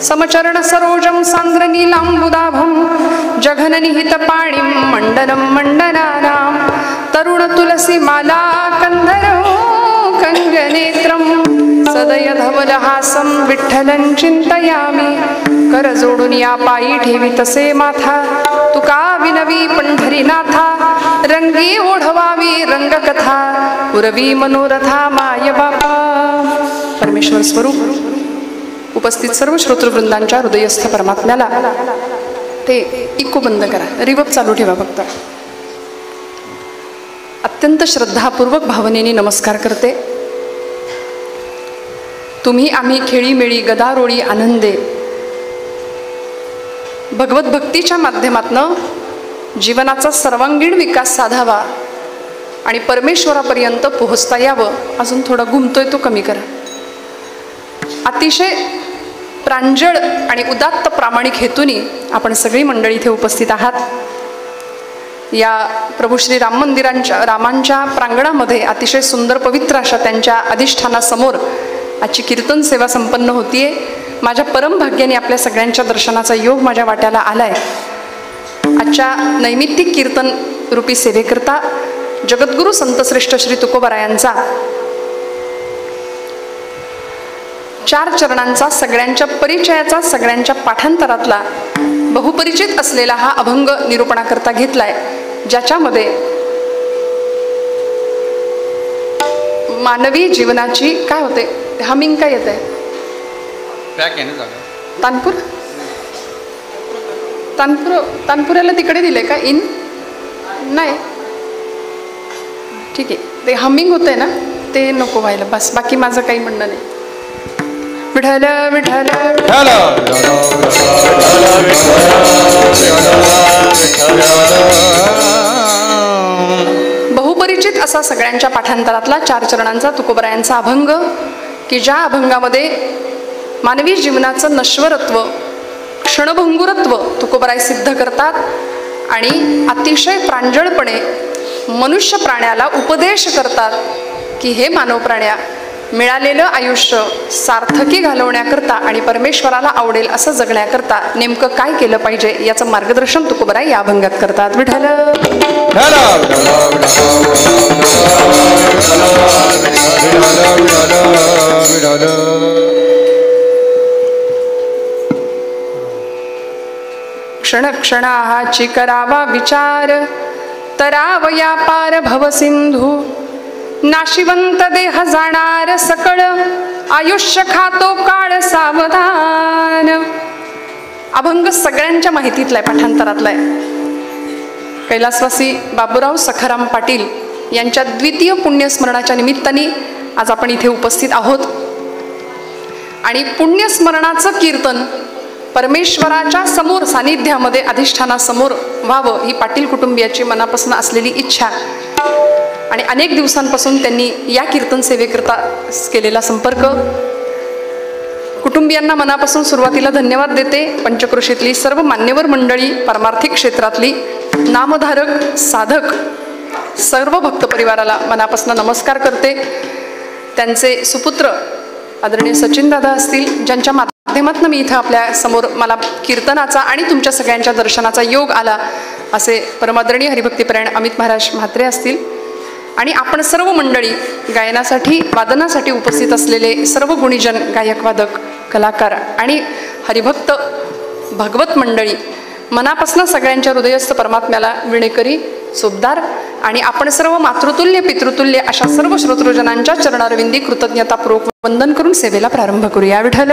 समचरण सरोजं सांद्र नीलांबुदाभं जघननिहित पाणिं मंडनं मंडनानां तरुण तुलसी माला कंधरो कंगनेत्रं सदय धवलहासं विठ्ठलं चिंतयामि कर जोडून या पायी ठेवी तसे माथा तुका विनवी पंढरीनाथा रंगी ओढवावी रंगकथा पुरवी मनोरथा माय बापा. परमेश्वर स्वरूप उपस्थित सर्व श्रोतृवृंदांच्या हृदयस्थ परमात्म्याला ते इको बंद करा, रिवर्ब चालू ठेवा फक्त. अत्यंत श्रद्धापूर्वक भावनेने नमस्कार करते. तुम्ही आम्ही खेळीमेळी गदारोळी आनंदे भगवत भक्तीच्या माध्यमातनं जीवनाचा सर्वांगीण विकास साधावा आणि परमेश्वरापर्यंत पोहोचता यावं. अजून थोडा घुमतोय तो कमी करा. अतिशय प्रांजळ आणि उदात्त प्रामाणिक हेतूनी आपण सगळी मंडळी इथे उपस्थित आहात. या प्रभू श्री राम मंदिरांच्या रामांच्या प्रांगणामध्ये अतिशय सुंदर पवित्र अशा त्यांच्या अधिष्ठानासमोर आजची कीर्तन सेवा संपन्न होतीये. माझ्या परमभाग्याने आपल्या सगळ्यांच्या दर्शनाचा योग माझ्या वाट्याला आलाय. आजच्या नैमित्तिक कीर्तन रूपी सेवेकरता जगद्गुरु संतश्रेष्ठ श्री तुकोबरायांचा 4 चरणांचा सगळ्यांच्या परिचयाचा सगळ्यांच्या पाठांतरातला बहुपरिचित असलेला हा अभंग निरूपणाकरता घेतलाय, ज्याच्यामध्ये मानवी जीवनाची काय होते हमिंग काय येत आहे तानपूर तानपूर तानपुराला तिकडे दिले का इन नाही ठीक आहे. ते हमिंग होतंय ना ते नको व्हायला बस. बाकी माझं काही म्हणणं नाही. विठ्ठल विठ्ठल बहुपरिचित असा सगळ्यांच्या पाठांतरातला 4 चरणांचा तुकोबरायांचा अभंग, की ज्या अभंगामध्ये मानवी जीवनाचं नश्वरत्व क्षणभंगुरत्व तुकोबराय सिद्ध करतात आणि अतिशय प्रांजळपणे मनुष्य प्राण्याला उपदेश करतात की हे मानव प्राण्या, मिळालेलं आयुष्य सार्थकी घालवण्याकरता आणि परमेश्वराला आवडेल असं जगण्याकरता नेमकं काय केलं पाहिजे याचं मार्गदर्शन तुकोबराय या अभंगात करतात. विठ्ठल क्षण क्षणाची करावा विचार तरावया पार भवसिंधू नाशिवंत देह जाणार सकळ आयुष्य खातो काळ सावधान. अभंग सगळ्यांच्या माहितीतलाय पाठांतरातलाय. कैलासवासी बाबूराव सखाराम पाटील यांच्या द्वितीय पुण्यस्मरणाच्या निमित्ताने आज आपण इथे उपस्थित आहोत आणि पुण्यस्मरणाचं कीर्तन परमेश्वराच्या समोर सानिध्यामध्ये अधिष्ठानासमोर व्हावं ही पाटील कुटुंबियाची मनापासून असलेली इच्छा आणि अनेक दिवसांपासून त्यांनी या कीर्तन सेवेकरता केलेला संपर्क. कुटुंबियांना मनापासून सुरुवातीला धन्यवाद देते. पंचक्रोशीतली सर्व मान्यवर मंडळी, परमार्थिक क्षेत्रातली नामधारक साधक सर्व भक्त परिवाराला मनापासून नमस्कार करते. त्यांचे सुपुत्र आदरणीय सचिन दादा असतील, ज्यांच्या माध्यमातून मी इथं आपल्या समोर मला कीर्तनाचा आणि तुमच्या सगळ्यांच्या दर्शनाचा योग आला असे परमादरणीय हरिभक्तीपरायण अमित महाराज म्हात्रे असतील आणि आपण सर्व मंडळी गायनासाठी वादनासाठी उपस्थित असलेले सर्व गुणीजन गायक वादक कलाकार आणि हरिभक्त भगवत मंडळी मनापासून सगळ्यांच्या हृदयस्थ परमात्म्याला विणेकरी सोबदार आणि आपण सर्व मातृतुल्य पितृतुल्य अशा सर्व श्रोतृजनांच्या चरणारविंदी कृतज्ञतापूर्वक वंदन करून सेवेला प्रारंभ करूया. विठ्ठल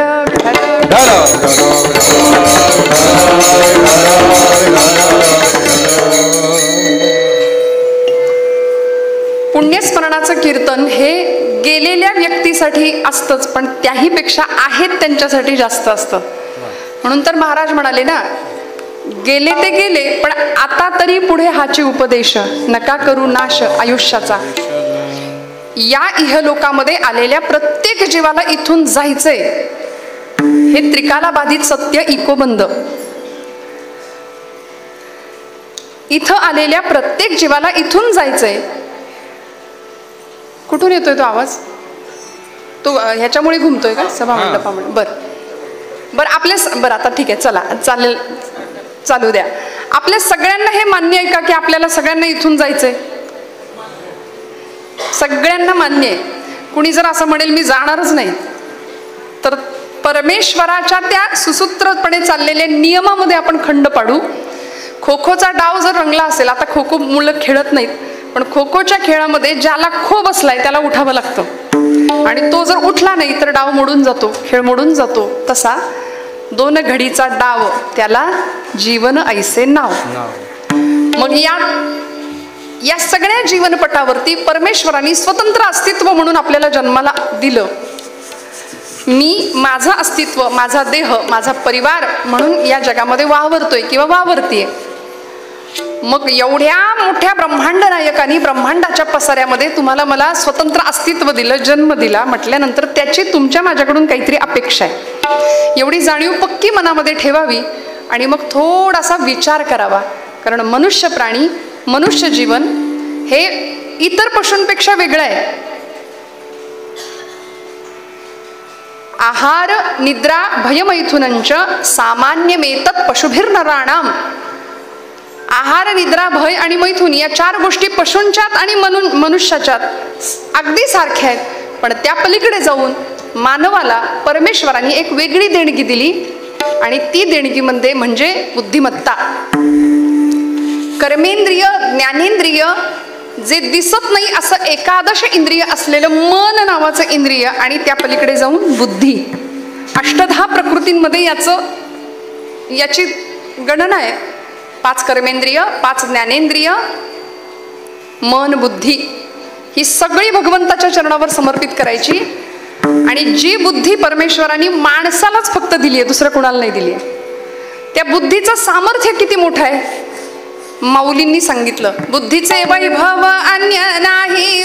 पुण्यस्मरणाचं कीर्तन हे गेलेल्या व्यक्तीसाठी असतंच, पण त्याहीपेक्षा आहेत त्यांच्यासाठी जास्त असतं. म्हणून तर महाराज म्हणाले ना, गेले ते गेले पण आता तरी पुढे हाची उपदेश नका करू नाश आयुष्याचा. या इहलोकामध्ये आलेल्या प्रत्येक जीवाला इथून जायचंय हे त्रिकाला बाधित सत्य इकोबंद. इथं आलेल्या प्रत्येक जीवाला इथून जायचंय. कुठून येतोय तो आवाज? तो ह्याच्यामुळे घुमतोय का सभा मंडपामुळे? बर बरं आता ठीक आहे, चला चालेल, चालू द्या. आपल्या सगळ्यांना हे मान्य आहे का की आपल्याला सगळ्यांना इथून जायचंय? सगळ्यांना मान्य आहे. कुणी जर असं म्हणेल मी जाणारच नाही, तर परमेश्वराच्या त्या सुसूत्रपणे चाललेल्या नियमामध्ये आपण खंड पाडू. खो खोचा डाव जर रंगला असेल, आता खो खो मुलं खेळत नाहीत, पण खो खोच्या खेळामध्ये ज्याला खो बसलाय त्याला उठावं लागतं, आणि तो जर उठला नाही तर डाव मोडून जातो, खेळ मोडून जातो. तसा 2 घडीचा डाव त्याला जीवन ऐसे नाव. मग या सगळ्या जीवनपटावरती परमेश्वराने स्वतंत्र अस्तित्व म्हणून आपल्याला जन्माला दिलं. मी माझं अस्तित्व, माझा देह, माझा परिवार म्हणून या जगामध्ये वावरतोय किंवा वावरतीये. मग एवढ्या मोठ्या ब्रह्मांड नायकांनी ब्रह्मांडाच्या पसाऱ्यामध्ये तुम्हाला मला स्वतंत्र अस्तित्व दिलं, जन्म दिला म्हटल्यानंतर त्याची तुमच्या माझ्याकडून काहीतरी अपेक्षा आहे. एवढी जाणीव पक्की मनामध्ये ठेवावी आणि मग थोडासा विचार करावा. कारण मनुष्य प्राणी, मनुष्य जीवन हे इतर पशूंपेक्षा वेगळं आहे. आहार निद्रा भयमैथुनंच सामान्यमेतत् पशुभिर्नराणाम. आहार निद्रा भय आणि मैथुन या 4 गोष्टी पशूंच्यात आणि मनुष्याच्यात अगदी सारख्या आहेत, पण त्या पलीकडे जाऊन मानवाला परमेश्वराने एक वेगळी देणगी दिली, आणि ती देणगी म्हणजे बुद्धिमत्ता. कर्मेंद्रिय, ज्ञानेंद्रिय, जे दिसत नाही असं 11 इंद्रिय असलेलं मन नावाचं इंद्रिय, आणि त्या पलीकडे जाऊन बुद्धी. 8 प्रकृतींमध्ये याची गणना आहे. 5 कर्मेंद्रिय, 5 ज्ञानेंद्रिय, मन, बुद्धी ही सगळी भगवंताच्या चरणावर समर्पित करायची. आणि जी बुद्धी परमेश्वराने माणसालाच फक्त दिली आहे, दुसरं कोणाला नाही दिली आहे. त्या बुद्धीचं सामर्थ्य किती मोठं आहे माऊलींनी सांगितलं. बुद्धीचे वैभव अन्य नाही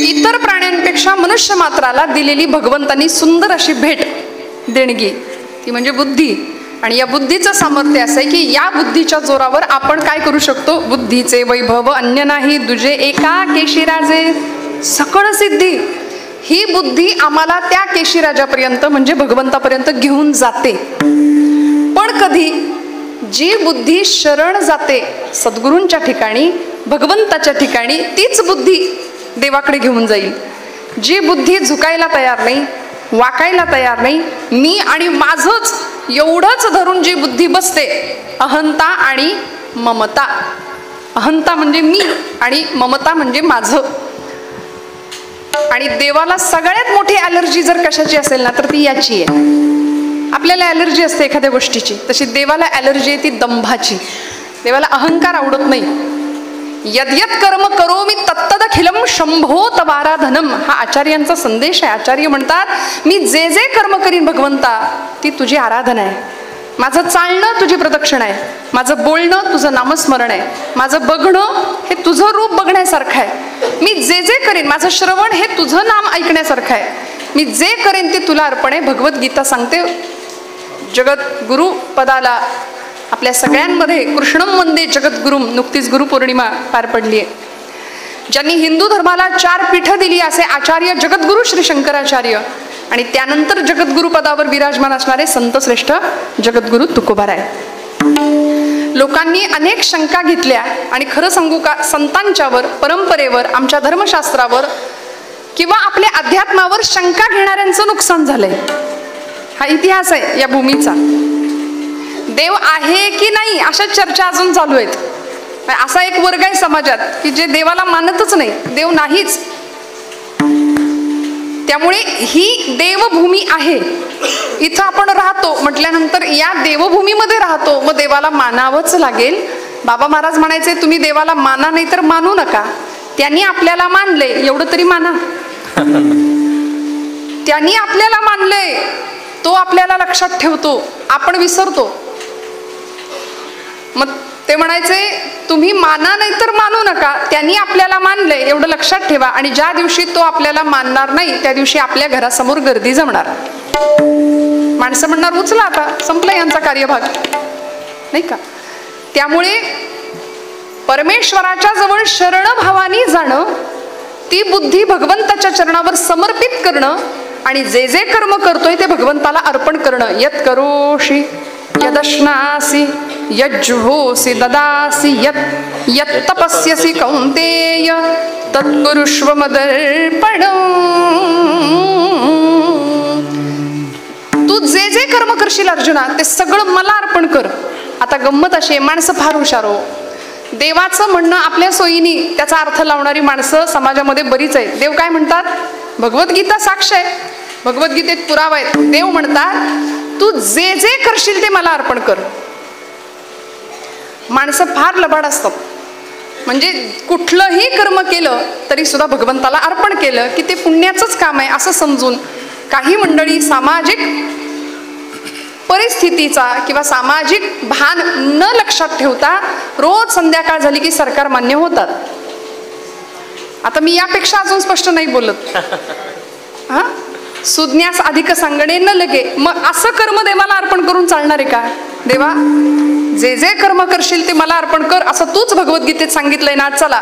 इतर प्राण्यांपेक्षा मनुष्य मात्राला दिलेली भगवंतांनी सुंदर अशी भेट, देणगी, ती म्हणजे बुद्धी. आणि या बुद्धीचं सामर्थ्य असं आहे की या बुद्धीच्या जोरावर आपण काय करू शकतो. बुद्धीचे वैभव अन्य नाही दुजे एका केशीराजे सकळ सिद्धी. ही बुद्धी आम्हाला त्या केशीराजापर्यंत म्हणजे भगवंतापर्यंत घेऊन जाते. पण कधी जी बुद्धी शरण जाते सद्गुरूंच्या ठिकाणी, भगवंताच्या ठिकाणी, तीच बुद्धी देवाकडे घेऊन जाईल. जी बुद्धी झुकायला तयार नाही, वाकायला तयार नाही, मी आणि माझंच एवढंच धरून जी बुद्धी बसते, अहंता आणि ममता. अहंता म्हणजे मी आणि ममता म्हणजे माझं. आणि देवाला सगळ्यात मोठी ॲलर्जी जर कशाची असेल ना तर ती याची आहे. आपल्याला ॲलर्जी असते एखाद्या गोष्टीची, तशी देवाला ॲलर्जी आहे ती दंभाची. देवाला अहंकार आवडत नाही. यद्यत कर्म करोमि तत्तदखिलम शंभो तवाराधनम, हा आचार्यांचा संदेश आहे. आचार्य म्हणतात मी जे जे कर्म करीन भगवंता ती तुझी आराधना आहे. माझं चालणं तुझी प्रदक्षिणा आहे, माझं बोलणं तुझं नामस्मरण आहे, माझं बघणं हे तुझं रूप बघण्यासारखं आहे. मी जे जे करीन, माझं श्रवण हे तुझं नाम ऐकण्यासारखं आहे. मी जे करेन ते तुला अर्पण आहे. भगवद्गीता सांगते जगद्गुरु पदाला आपल्या सगळ्यांमध्ये कृष्णम वंदे जगद्गुरुम. नुकतीच गुरुपौर्णिमा पार पडली आहे. ज्यांनी हिंदू धर्माला 4 पीठं दिली असे आचार्य जगद्गुरु श्री शंकराचार्य, आणि त्यानंतर जगद्गुरु पदावर विराजमान असणारे संतश्रेष्ठ जगद्गुरु तुकोबाराय. लोकांनी अनेक शंका घेतल्या, आणि खरं सांगू का, संतांच्यावर, परंपरेवर, आमच्या धर्मशास्त्रावर किंवा आपल्या अध्यात्मावर शंका घेणाऱ्यांचं नुकसान झालंय. हा इतिहास आहे या भूमीचा. देव आहे की नाही अशा चर्चा अजून चालू आहेत. असा एक वर्ग आहे समाजात की जे देवाला मानतच नाही, देव नाहीच. त्यामुळे ही देवभूमी आहे, इथं आपण राहतो म्हटल्यानंतर या देवभूमीमध्ये राहतो, मग देवाला मानावंच लागेल. बाबा महाराज म्हणायचे तुम्ही देवाला माना नाही तर मानू नका, त्यांनी आपल्याला मानले एवढं तरी माना. त्यांनी आपल्याला मानले, तो आपल्याला लक्षात ठेवतो, आपण विसरतो. मग ते म्हणायचे तुम्ही माना नाही तर मानू नका, त्यांनी आपल्याला मानले एवढं लक्षात ठेवा, आणि ज्या दिवशी तो आपल्याला मानणार नाही त्या दिवशी आपल्या घरासमोर गर्दी जमणार. माणसं म्हणणार उचला आता, संपला यांचा कार्यभाग, नाही का. त्यामुळे परमेश्वराच्या जवळ शरण भावानी जाणं, ती बुद्धी भगवंताच्या चरणावर समर्पित करणं, आणि जे जे कर्म करतोय ते भगवंताला अर्पण करणं. यत् करोषि यदश्नासि यज्जुहोसि ददासि यत् यत् तपस्यसि कौन्तेय तत्कुरुष्व मदर्पणम्. तू जे जे कर्म करशील अर्जुना ते सगळं मला अर्पण कर. आता गंमत अशी आहे, माणसं फार हुशार हो. देवाचं म्हणणं आपल्या सोयीनी त्याचा अर्थ लावणारी माणसं समाजामध्ये बरीच आहेत. देव काय म्हणतात, भगवद्गीता साक्ष आहे, भगवद्गीतेत पुरावा आहे. देव म्हणतात तू जे जे करशील ते मला अर्पण कर. माणसं फार लबाड असतात, म्हणजे कुठलंही कर्म केलं तरी सुद्धा भगवंताला अर्पण केलं की ते पुण्याचंच काम आहे असं समजून काही मंडळी सामाजिक परिस्थितीचा किंवा सामाजिक भान न लक्षात ठेवता रोज संध्याकाळ झाली की सरकार मान्य होतात. आता मी यापेक्षा अजून स्पष्ट नाही बोलत. हा, सुज्ञास अधिक सांगणे न लगे. मग असं कर्म देवाला अर्पण करून चालणार आहे का? देवा जे जे कर्म करशील ते मला अर्पण कर असं तूच भगवद्गीतेत सांगितलंय ना. चला,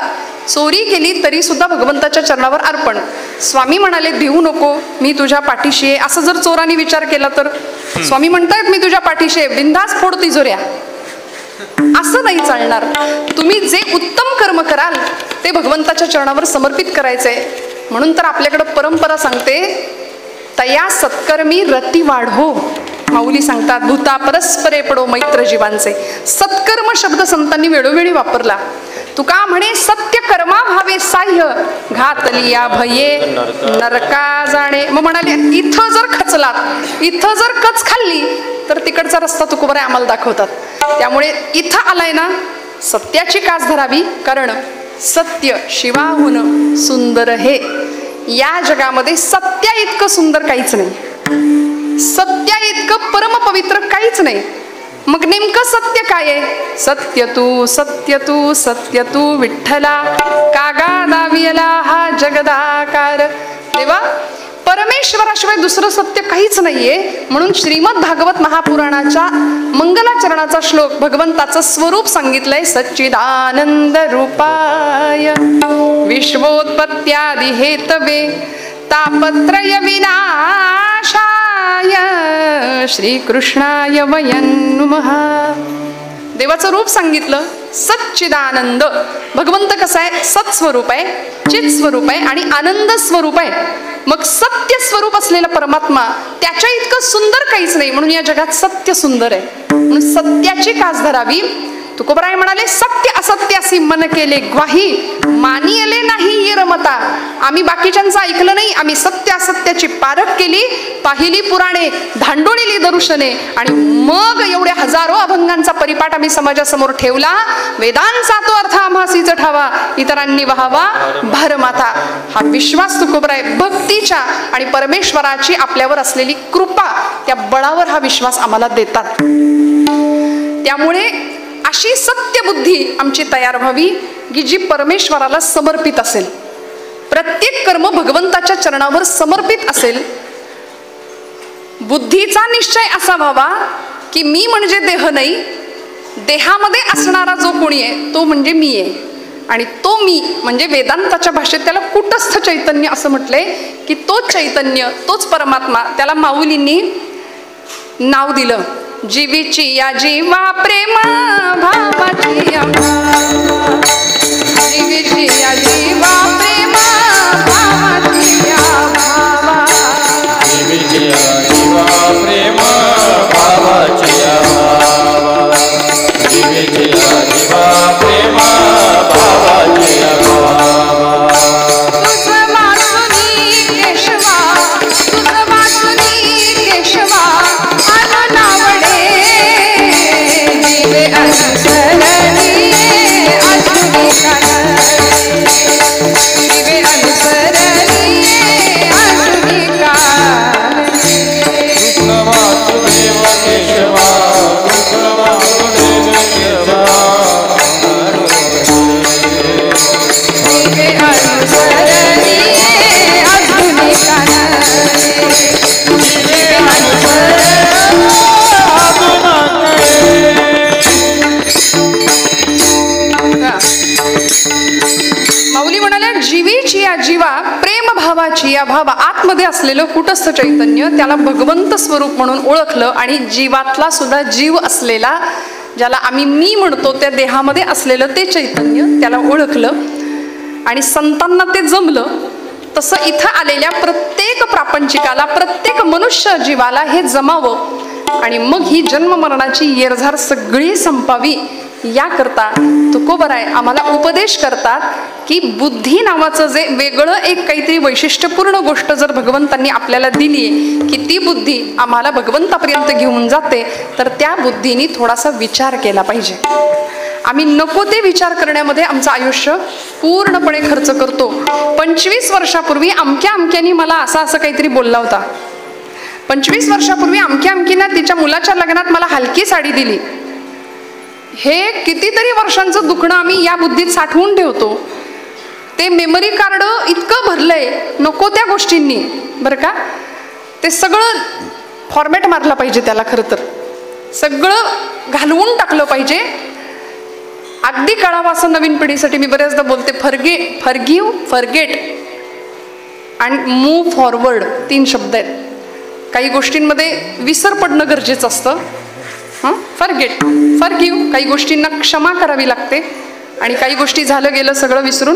चोरी केली तरी सुद्धा भगवंताच्या चरणावर अर्पण. स्वामी म्हणाले भिवू नको, मी तुझ्या पाठीशी आहे. असं जर चोरांनी विचार केला तर स्वामी म्हणतायत मी तुझ्या पाठीशी आहे, बिनधास्त फोड तिजोऱ्या. असं नाही चालणार. तुम्ही जे उत्तम कर्म कराल ते भगवंताच्या चरणावर समर्पित करायचंय. म्हणून तर आपल्याकडं परंपरा सांगते तया सत्कर्मी रती वाढो. माऊली सांगतात भूता परस्परे पडो मैत्र जीवांचे. सत्कर्म शब्द संतांनी वेळोवेळी वापरला. तुका म्हणे सत्य कर्मा भावे साह्य घातलिया भये नरका जाणे. मग म्हणाले इथं जर खचलात, इथं जर कच खाल्ली तर तिकडचा रस्ता तुकोबराय आम्हाला दाखवतात. त्यामुळे इथं आलाय ना, सत्याची कास धरावी, कारण सत्य शिवाहून सुंदर हे. या जगामध्ये सत्या इतकं सुंदर काहीच नाही, सत्या इतकं परमपवित्र काहीच नाही. मग नेमकं सत्य काय आहे? सत्य तू सत्य तू सत्य तू विठ्ठला कागा दावियला हा जगदाकार. देवा परमेश्वराशिवाय दुसरं सत्य काहीच नाहीये. म्हणून श्रीमद भागवत महापुराणाच्या मंगलाचरणाचा श्लोक भगवंताचं स्वरूप सांगितलंय. सच्चिदानंद रूपाय विश्वोत्पत्त्यादि हेतवे तापत्रय विनाशाय श्रीकृष्णाय वयं नमः. देवाचं रूप सांगितलं सच्चिदानंद. भगवंत कसा आहे? सत्स्वरूप आहे, चित स्वरूप आहे आणि आनंद स्वरूप आहे. मग सत्य स्वरूप असलेला परमात्मा त्याच्या इतकं सुंदर काहीच नाही. म्हणून या जगात सत्य सुंदर आहे. म्हणून सत्याची कास धरावी. तुकोबराय म्हणाले सत्य असत्य असी मन केले ग्वाही मानियले नाही ये रमता. आम्ही बाकीच्यांचं ऐकलं नाही, आम्ही सत्य असत्याची पारख केली, पाहिली पुराणे, धांडोळीली दर्शने आणि मग एवढ्या हजारो अभंगांचा परिपाठ आम्ही समाजासमोर ठेवला. वेदांचा तो अर्थ आम्हासीच ठावा इतरांनी व्हावा भारमाता. हा विश्वास तुकोबराय भक्तीच्या आणि परमेश्वराची आपल्यावर असलेली कृपा त्या बळावर हा विश्वास आम्हाला देतात. त्यामुळे अशी सत्य बुद्धी आमची तयार व्हावी की जी परमेश्वराला समर्पित असेल. प्रत्येक कर्म भगवंताच्या चरणावर समर्पित असेल. बुद्धीचा निश्चय असा व्हावा की मी म्हणजे देह नाही, देहामध्ये असणारा जो कोणी आहे तो म्हणजे मी आहे. आणि तो मी म्हणजे वेदांताच्या भाषेत त्याला कुटस्थ चैतन्य असं म्हटलंय की तोच चैतन्य, तोच परमात्मा. त्याला माऊलींनी नाव दिलं जीवीची या जीवा प्रेम भावाची या भावा. जीवीची या जीवा प्रेम भावाची या भावा. जीवीची या जीवा प्रेम भावाची या भावा. जीवीची या जीवा प्रेम भावाची या भावा. तुझ वासुनी केशवा, तुझ वासुनी केशवा अनुसरणी माऊली म्हणाल्या, जीवीची या जीवा प्रेम भावाची या भावा आतमध्ये असलेलं कुटस्थ चैतन्य त्याला भगवंत स्वरूप म्हणून ओळखलं आणि जीवातला सुद्धा जीव असलेला, ज्याला आम्ही मी म्हणतो, त्या देहामध्ये असलेलं ते चैतन्य त्याला ओळखलं आणि संतांना ते जमलं. तसं इथं आलेल्या प्रत्येक प्रापंचिकाला, प्रत्येक मनुष्य जीवाला हे जमावं आणि मग ही जन्म मरणाची येरझार सगळी संपावी याकरता तुकोबराय आम्हाला उपदेश करतात की बुद्धी नावाचं जे वेगळं एक काहीतरी वैशिष्ट्यपूर्ण गोष्ट जर भगवंतांनी आपल्याला दिली की ती बुद्धी आम्हाला भगवंतापर्यंत घेऊन जाते, तर त्या बुद्धीने थोडासा विचार केला पाहिजे. आम्ही नको ते विचार करण्यामध्ये आमचं आयुष्य पूर्णपणे खर्च करतो. 25 वर्षापूर्वी अमक्या अमक्यानी मला असं काहीतरी बोलला होता. 25 वर्षापूर्वी अमक्या अमकीनं तिच्या मुलाच्या लग्नात मला हलकी साडी दिली. हे कितीतरी वर्षांचं दुखणं आम्ही या बुद्धीत साठवून ठेवतो. ते मेमरी कार्ड इतकं भरलंय नको त्या गोष्टींनी, बरं का. ते सगळं फॉर्मॅट मारला पाहिजे त्याला. खरं तर सगळं घालवून टाकलं पाहिजे. अगदी कळावं असं नवीन पिढीसाठी मी बऱ्याचदा बोलते, फॉरगिव्ह, फॉरगेट आणि मूव्ह फॉरवर्ड 3 शब्द आहेत. काही गोष्टींमध्ये विसर पडणं गरजेचं असतं. फॉरगेट, फॉरगिव्ह, काही गोष्टींना क्षमा करावी लागते आणि काही गोष्टी झालं गेलं सगळं विसरून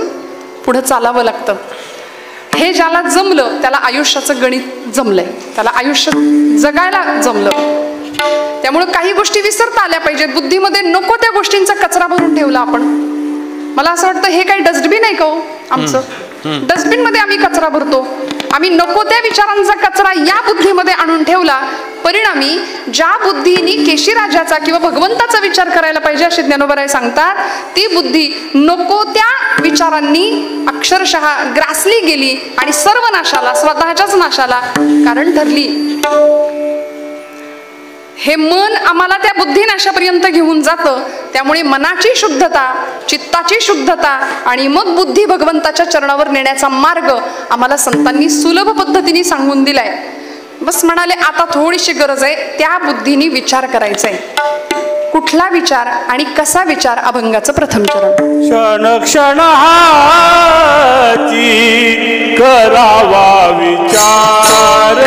पुढं चालावं लागतं. हे ज्याला जमलं त्याला आयुष्याचं गणित जमलंय, त्याला आयुष्य जगायला जमलं. त्यामुळे काही गोष्टी विसरता आल्या पाहिजेत. बुद्धीमध्ये नको त्या गोष्टींचा कचरा भरून ठेवला आपण. मला असं वाटतं हे काही डस्टबिन आहे का हो आमचं? डस्टबिन मध्ये आम्ही कचरा भरतो. आम्ही नको त्या विचारांचा कचरा या बुद्धीमध्ये आणून ठेवला. परिणामी ज्या बुद्धीने केशीराजाचा किंवा भगवंताचा विचार करायला पाहिजे असे ज्ञानोबराय सांगतात, ती बुद्धी नको त्या विचारांनी अक्षरशः ग्रासली गेली आणि सर्व नाशाला, स्वतःच्याच नाशाला कारण ठरली. हे मन आम्हाला त्या बुद्धिनाशापर्यंत घेऊन जातं. त्यामुळे मनाची शुद्धता, चित्ताची शुद्धता आणि मग बुद्धी भगवंताच्या चरणावर नेण्याचा मार्ग आम्हाला संतांनी सुलभ पद्धतीने सांगून दिलाय. बस म्हणाले आता थोडीशी गरज आहे त्या बुद्धीने विचार करायचा आहे. कुठला विचार आणि कसा विचार? अभंगाचं प्रथम चरण. क्षण क्षण हाची करावा विचार,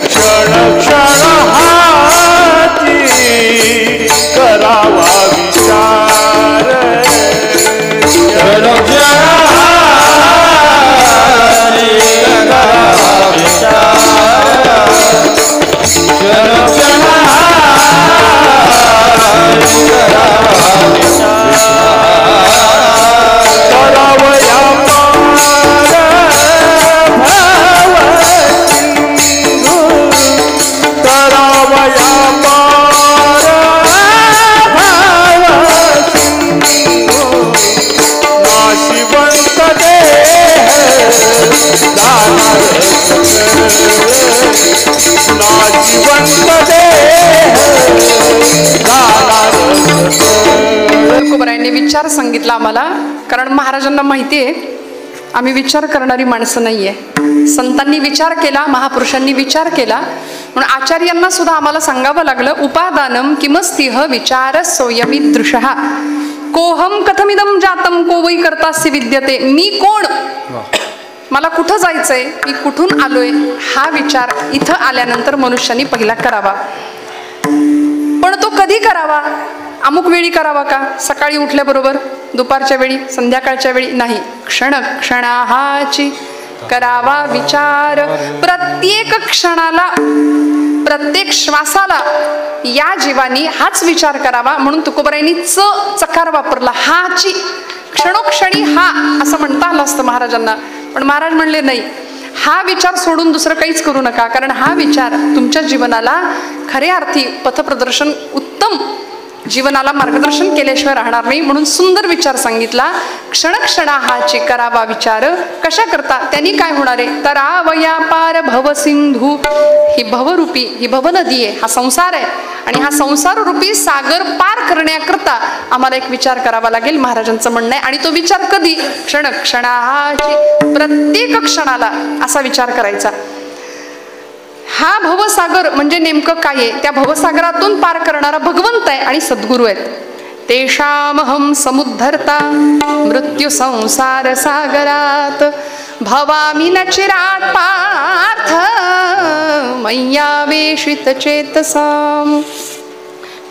क्षण क्षण हाची करावा विचार, क्षण क्षण हाची करावा विचार, क्षण क्षण हाची करावा विचार, करावया तुकोबरायांनी विचार सांगितला आम्हाला. कारण महाराजांना माहिती आहे आम्ही विचार करणारी माणसं नाहीये. संतांनी विचार केला, महापुरुषांनी विचार केला, म्हणून आचार्यांना सुद्धा आम्हाला सांगावं लागलं. उपादानम किमस्तिह विचार सोयमी दृशः कोहम कथमिदम जातम को वै कर्तास्य विद्यते. मी कोण, मला कुठं जायचंय, मी कुठून आलोय, हा विचार इथं आल्यानंतर मनुष्याने पहिला करावा. पण तो कधी करावा? अमुक वेळी करावा का? सकाळी उठल्याबरोबर, दुपारच्या वेळी, संध्याकाळच्या वेळी नाही. क्षण क्षणाहाची करावा विचार. प्रत्येक क्षणाला, प्रत्येक श्वासाला या जीवानी हाच विचार करावा. म्हणून तुकोबरायांनी चकार वापरला. हाची, क्षणोक्षणी हा असं म्हणता आलं असतं महाराजांना, पण महाराज म्हणले नाही, हा विचार सोडून दुसरं काहीच करू नका. कारण हा विचार तुमच्या जीवनाला खऱ्या अर्थी पथप्रदर्शन, उत्तम जीवनाला मार्गदर्शन केल्याशिवाय राहणार नाही. म्हणून सुंदर विचार सांगितला. क्षणक्षणा हाची करावा विचार. कशा करता? त्यांनी काय होणार आहे? तरावया पार भव सिंधू. ही भवरूपी, ही भवनदी आहे, हा संसार आहे आणि हा संसार रूपी सागर पार करण्याकरता आम्हाला एक विचार करावा लागेल, महाराजांचं म्हणणं आहे. आणि तो विचार कधी? क्षणक्षणाची, प्रत्येक क्षणाला असा विचार करायचा. हा भवसागर म्हणजे नेमकं काय आहे? त्या भवसागरातून पार करणारा भगवंत आहे आणि सद्गुरू आहेत. तेषामहं समुद्धर्ता मृत्यु संसार सागरात भवामि न चिरात् पार्थ मय्यावेशित चेतसाम.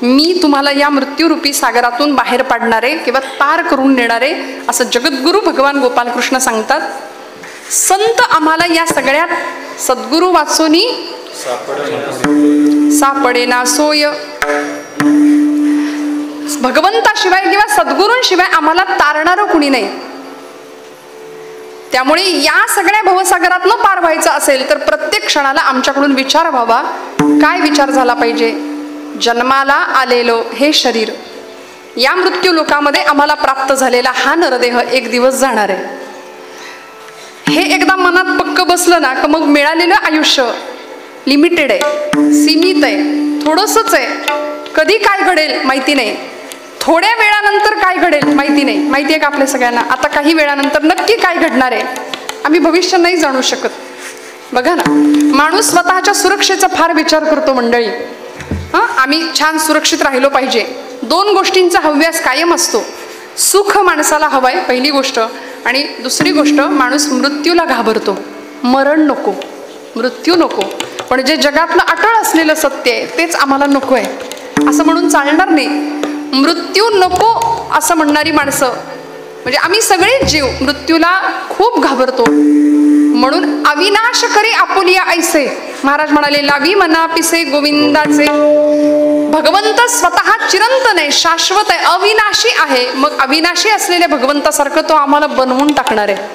मी तुम्हाला या मृत्यूरूपी सागरातून बाहेर पाडणारे किंवा पार करून नेणारे असं जगद्गुरु भगवान गोपालकृष्ण सांगतात. संत आम्हाला या सगळ्यात सद्गुरु वाचोनी सापडेना सोय. भगवंताशिवाय किंवा सद्गुरूंशिवाय आम्हाला तारणारं कुणी नाही. त्यामुळे या सगळ्या भवसागरातनं पार व्हायचं असेल तर प्रत्येक क्षणाला आमच्याकडून विचार व्हावा. काय विचार झाला पाहिजे? जन्माला आलेलो हे शरीर, या मृत्यू लोकामध्ये आम्हाला प्राप्त झालेला हा नरदेह एक दिवस जाणार आहे. हे एकदा मनात पक्क बसलं ना का मग मिळालेलं आयुष्य लिमिटेड आहे, सीमित आहे, थोडंसंच आहे. कधी काय घडेल माहिती नाही, थोड्या वेळानंतर काय घडेल माहिती नाही. माहिती आहे का आपल्या सगळ्यांना? आता काही वेळानंतर नक्की काय घडणार आहे आम्ही भविष्य नाही जाणू शकत. बघा ना, माणूस स्वतःच्या सुरक्षेचा फार विचार करतो मंडळी. आम्ही छान सुरक्षित राहिलो पाहिजे. दोन गोष्टींचा हव्यास कायम असतो. सुख माणसाला हवंय पहिली गोष्ट, आणि दुसरी गोष्ट माणूस मृत्यूला घाबरतो. मरण नको, मृत्यू नको, पण जे जगातलं अटळ असलेलं सत्य आहे तेच आम्हाला नको आहे असं म्हणून चालणार नाही. मृत्यू नको असं म्हणणारी माणसं म्हणजे आम्ही सगळेच जीव मृत्यूला खूप घाबरतो. म्हणून अविनाश करी आपुलिया ऐसे महाराज म्हणाले, लावी मना पिसे गोविंदाचे. भगवंत स्वतः चिरंतन आहे, शाश्वत आहे, अविनाशी आहे. मग अविनाशी असलेल्या भगवंतासारखं तो आम्हाला बनवून टाकणार आहे.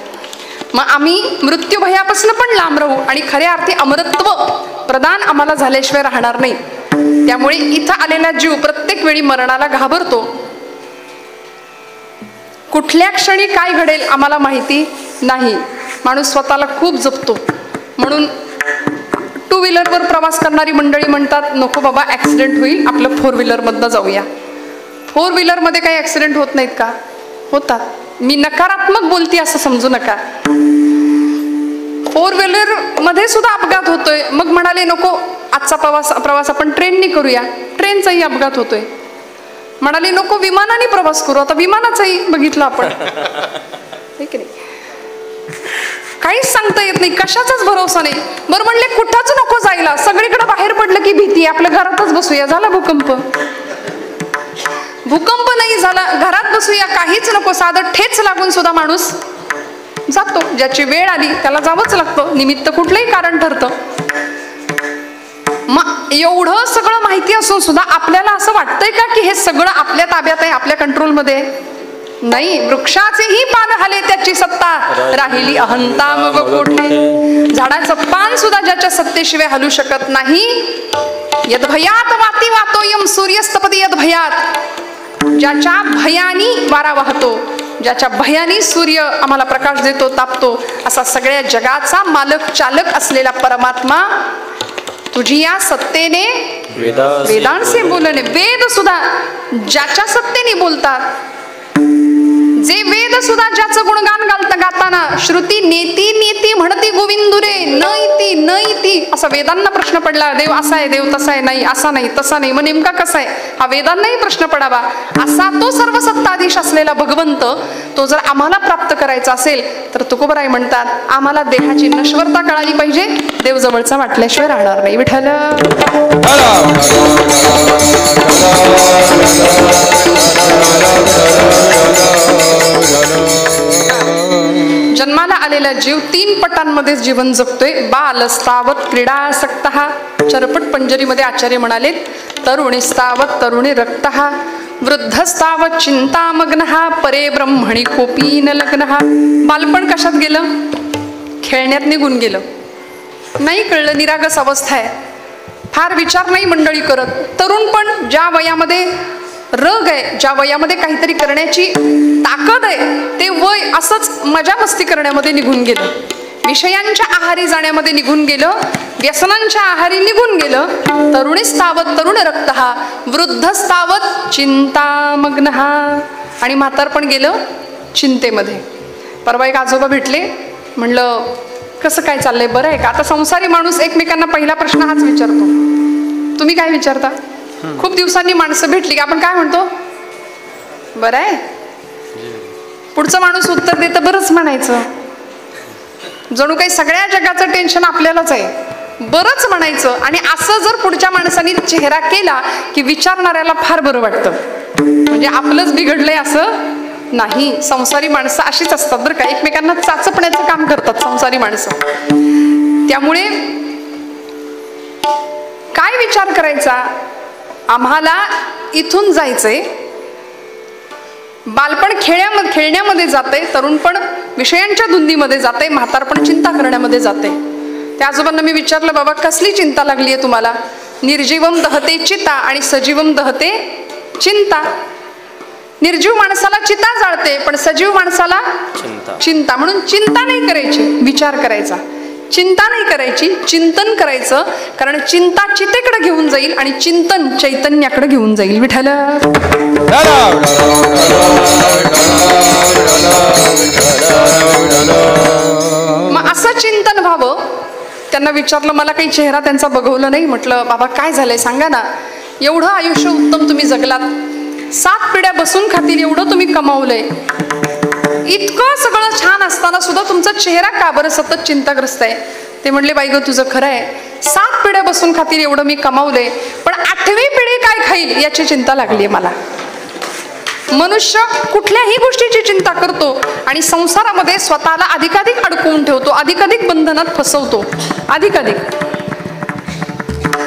मग आम्ही मृत्यू भयापासून पण लांब राहू आणि खऱ्या अर्थी अमरत्व प्रदान आम्हाला झाल्याशिवाय राहणार नाही. त्यामुळे इथं आलेला जीव प्रत्येक वेळी मरणाला घाबरतो. कुठल्या क्षणी काय घडेल आम्हाला माहिती नाही. माणूस स्वतःला खूप जपतो. म्हणून टू व्हीलरवर प्रवास करणारी मंडळी म्हणतात, नको बाबा ॲक्सिडेंट होईल, आपलं फोर व्हीलरमधनं जाऊया. फोर व्हीलरमध्ये काही ॲक्सिडेंट होत नाहीत का? होतात. मी नकारात्मक बोलते असं समजू नका. फोर व्हीलर मध्ये सुद्धा अपघात होतोय. मग म्हणाले नको आजचा प्रवास आपण ट्रेननी करूया, ट्रेनचाही अपघात होतोय. म्हणाले नको विमानाने प्रवास करू, आता विमानाचाही बघितलं आपण. ठीक आहे, काहीच सांगता येत नाही, कशाचाच भरोसा नाही. बरं म्हणले कुठंच नको जायला, सगळीकडे बाहेर पडलं की भीती, आपल्या घरातच बसूया. झाला भूकंप, भूकंप नाही झाला, घरात बसूया, काहीच नको, साधं ठेच लागून सुद्धा माणूस जातो. ज्याची वेळ आली त्याला जावंच लागतं, निमित्त कुठलंही कारण ठरतं. मग एवढं सगळं माहिती असून सुद्धा आपल्याला असं वाटतंय का की हे सगळं आपल्या ताब्यात आहे, आपल्या कंट्रोलमध्ये नाही. वृक्षाचेही पान हाले त्याची सत्ता, राहिली अहंता मग कोठे. झाडाचं पान सुद्धा ज्याच्या सत्तेशिवाय हलू शकत नाही. यद्भयात वाती वातोयम सूर्यस्तपती यद्भयात. ज्याच्या भयानी वारा वाहतो, ज्याच्या भयानी सूर्य आम्हाला प्रकाश देतो, तापतो, असा सगळ्या जगाचा मालक चालक असलेला परमात्मा तुझी या सत्तेने वेदांचे बोलणे. वेद सुद्धा ज्याच्या सत्तेने बोलतात, जे वेद सुद्धा ज्याचं गुणगान गाताना श्रुती नेती नेती म्हणती गोविंदुरे न इति न इति. असा वेदांना प्रश्न पडला, देव असा आहे, देव तसा आहे, नाही असा नाही तसा नाही, मग नेमका कसा आहे हा वेदांनाही प्रश्न पडावा. असा तो सर्व सत्ताधीश असलेला भगवंत, तो जर आम्हाला प्राप्त करायचा असेल तर तुकोबराय म्हणतात आम्हाला देहाची नश्वरता कळाली पाहिजे, देव जवळचा वाटल्याशिवाय राहणार नाही. विठ्ठल जन्माला आलेला जीव 3 पटांमध्ये जीवन जगतोय. बालस्तावत क्रीडासक्त, चरपट पंजरीमध्ये आचार्य म्हणाले तरुणीस्तावत तरुणी रक्त, वृद्धस्तावत चिंतामग्न, परे ब्रह्मणी कोपी न लग्न. बालपण कशात गेलं? खेळण्यात निघून गेलं, नाही कळलं, निरागस अवस्था आहे, फार विचार नाही मंडळी करत. तरुणपण ज्या वयामध्ये रग आहे, ज्या वयामध्ये काहीतरी करण्याची ताकद आहे, ते वय असंच मजा मस्ती करण्यामध्ये निघून गेलं, विषयांच्या आहारी जाण्यामध्ये निघून गेलं, व्यसनांच्या आहारी निघून गेलं. तरुणीस्तावत तरुण रक्त, वृद्धस्तावत चिंतामग्न, आणि म्हातारपण गेलं चिंतेमध्ये. परवा एक आजोबा भेटले, म्हणलं कसं काय चाललंय, बरं आहे का? आता संसारी माणूस एकमेकांना पहिला प्रश्न हाच विचारतो. तुम्ही काय विचारता? खूप दिवसांनी माणसं भेटली की आपण काय म्हणतो? बरं आहे. पुढचं माणूस उत्तर देतं बरंच म्हणायचं. जणू काही सगळ्या जगाचं टेन्शन आपल्यालाच आहे, बरंच म्हणायचं. आणि असं जर पुढच्या माणसाने चेहरा केला की विचारणाऱ्याला फार बरं वाटतं, म्हणजे आपलंच बिघडलंय असं नाही. संसारी माणसं अशीच असतात बरं का, एकमेकांना चाचपण्याचं काम करतात संसारी माणसं. त्यामुळे काय विचार करायचा, आम्हाला इथून जायचंय. बालपण खेळण्यामध्ये जाते, तरुणपण विषयांच्या धुंदीमध्ये जाते, म्हातारपण चिंता करण्यामध्ये जाते. त्या आजोबांना मी विचारलं, बाबा कसली चिंता लागली आहे तुम्हाला? निर्जीवम दहते चिता आणि सजीवम दहते चिंता. निर्जीव माणसाला चिता जाळते, पण सजीव माणसाला चिंता. म्हणून चिंता नाही करायची, विचार करायचा. चिंता नाही करायची, चिंतन करायचं. कारण चिंता चितेकडे घेऊन जाईल आणि चिंतन चैतन्याकडे घेऊन जाईल. विठ्ठल. मग असं चिंतन व्हावं. त्यांना विचारलं, मला काही चेहरा त्यांचा बघवलं नाही. म्हटलं, बाबा काय झालंय सांगा ना. एवढं आयुष्य उत्तम तुम्ही जगलात, 7 पिढ्या बसून खातील एवढं तुम्ही कमावलंय, इतकं सगळं छान असताना सुद्धा तुमचा चेहरा का बरं सतत चिंताग्रस्त आहे? ते म्हणले, बाई ग तुझं खरं आहे, 7 पिढ्या बसून खातील एवढं मी कमावलंय, पण 8वी पिढी काय खाईल याची चिंता लागली आहे मला. मनुष्य कुठल्याही गोष्टीची चिंता करतो आणि संसारामध्ये स्वतःला अधिकाधिक अडकवून ठेवतो, अधिकाधिक बंधनात फसवतो, अधिकाधिक.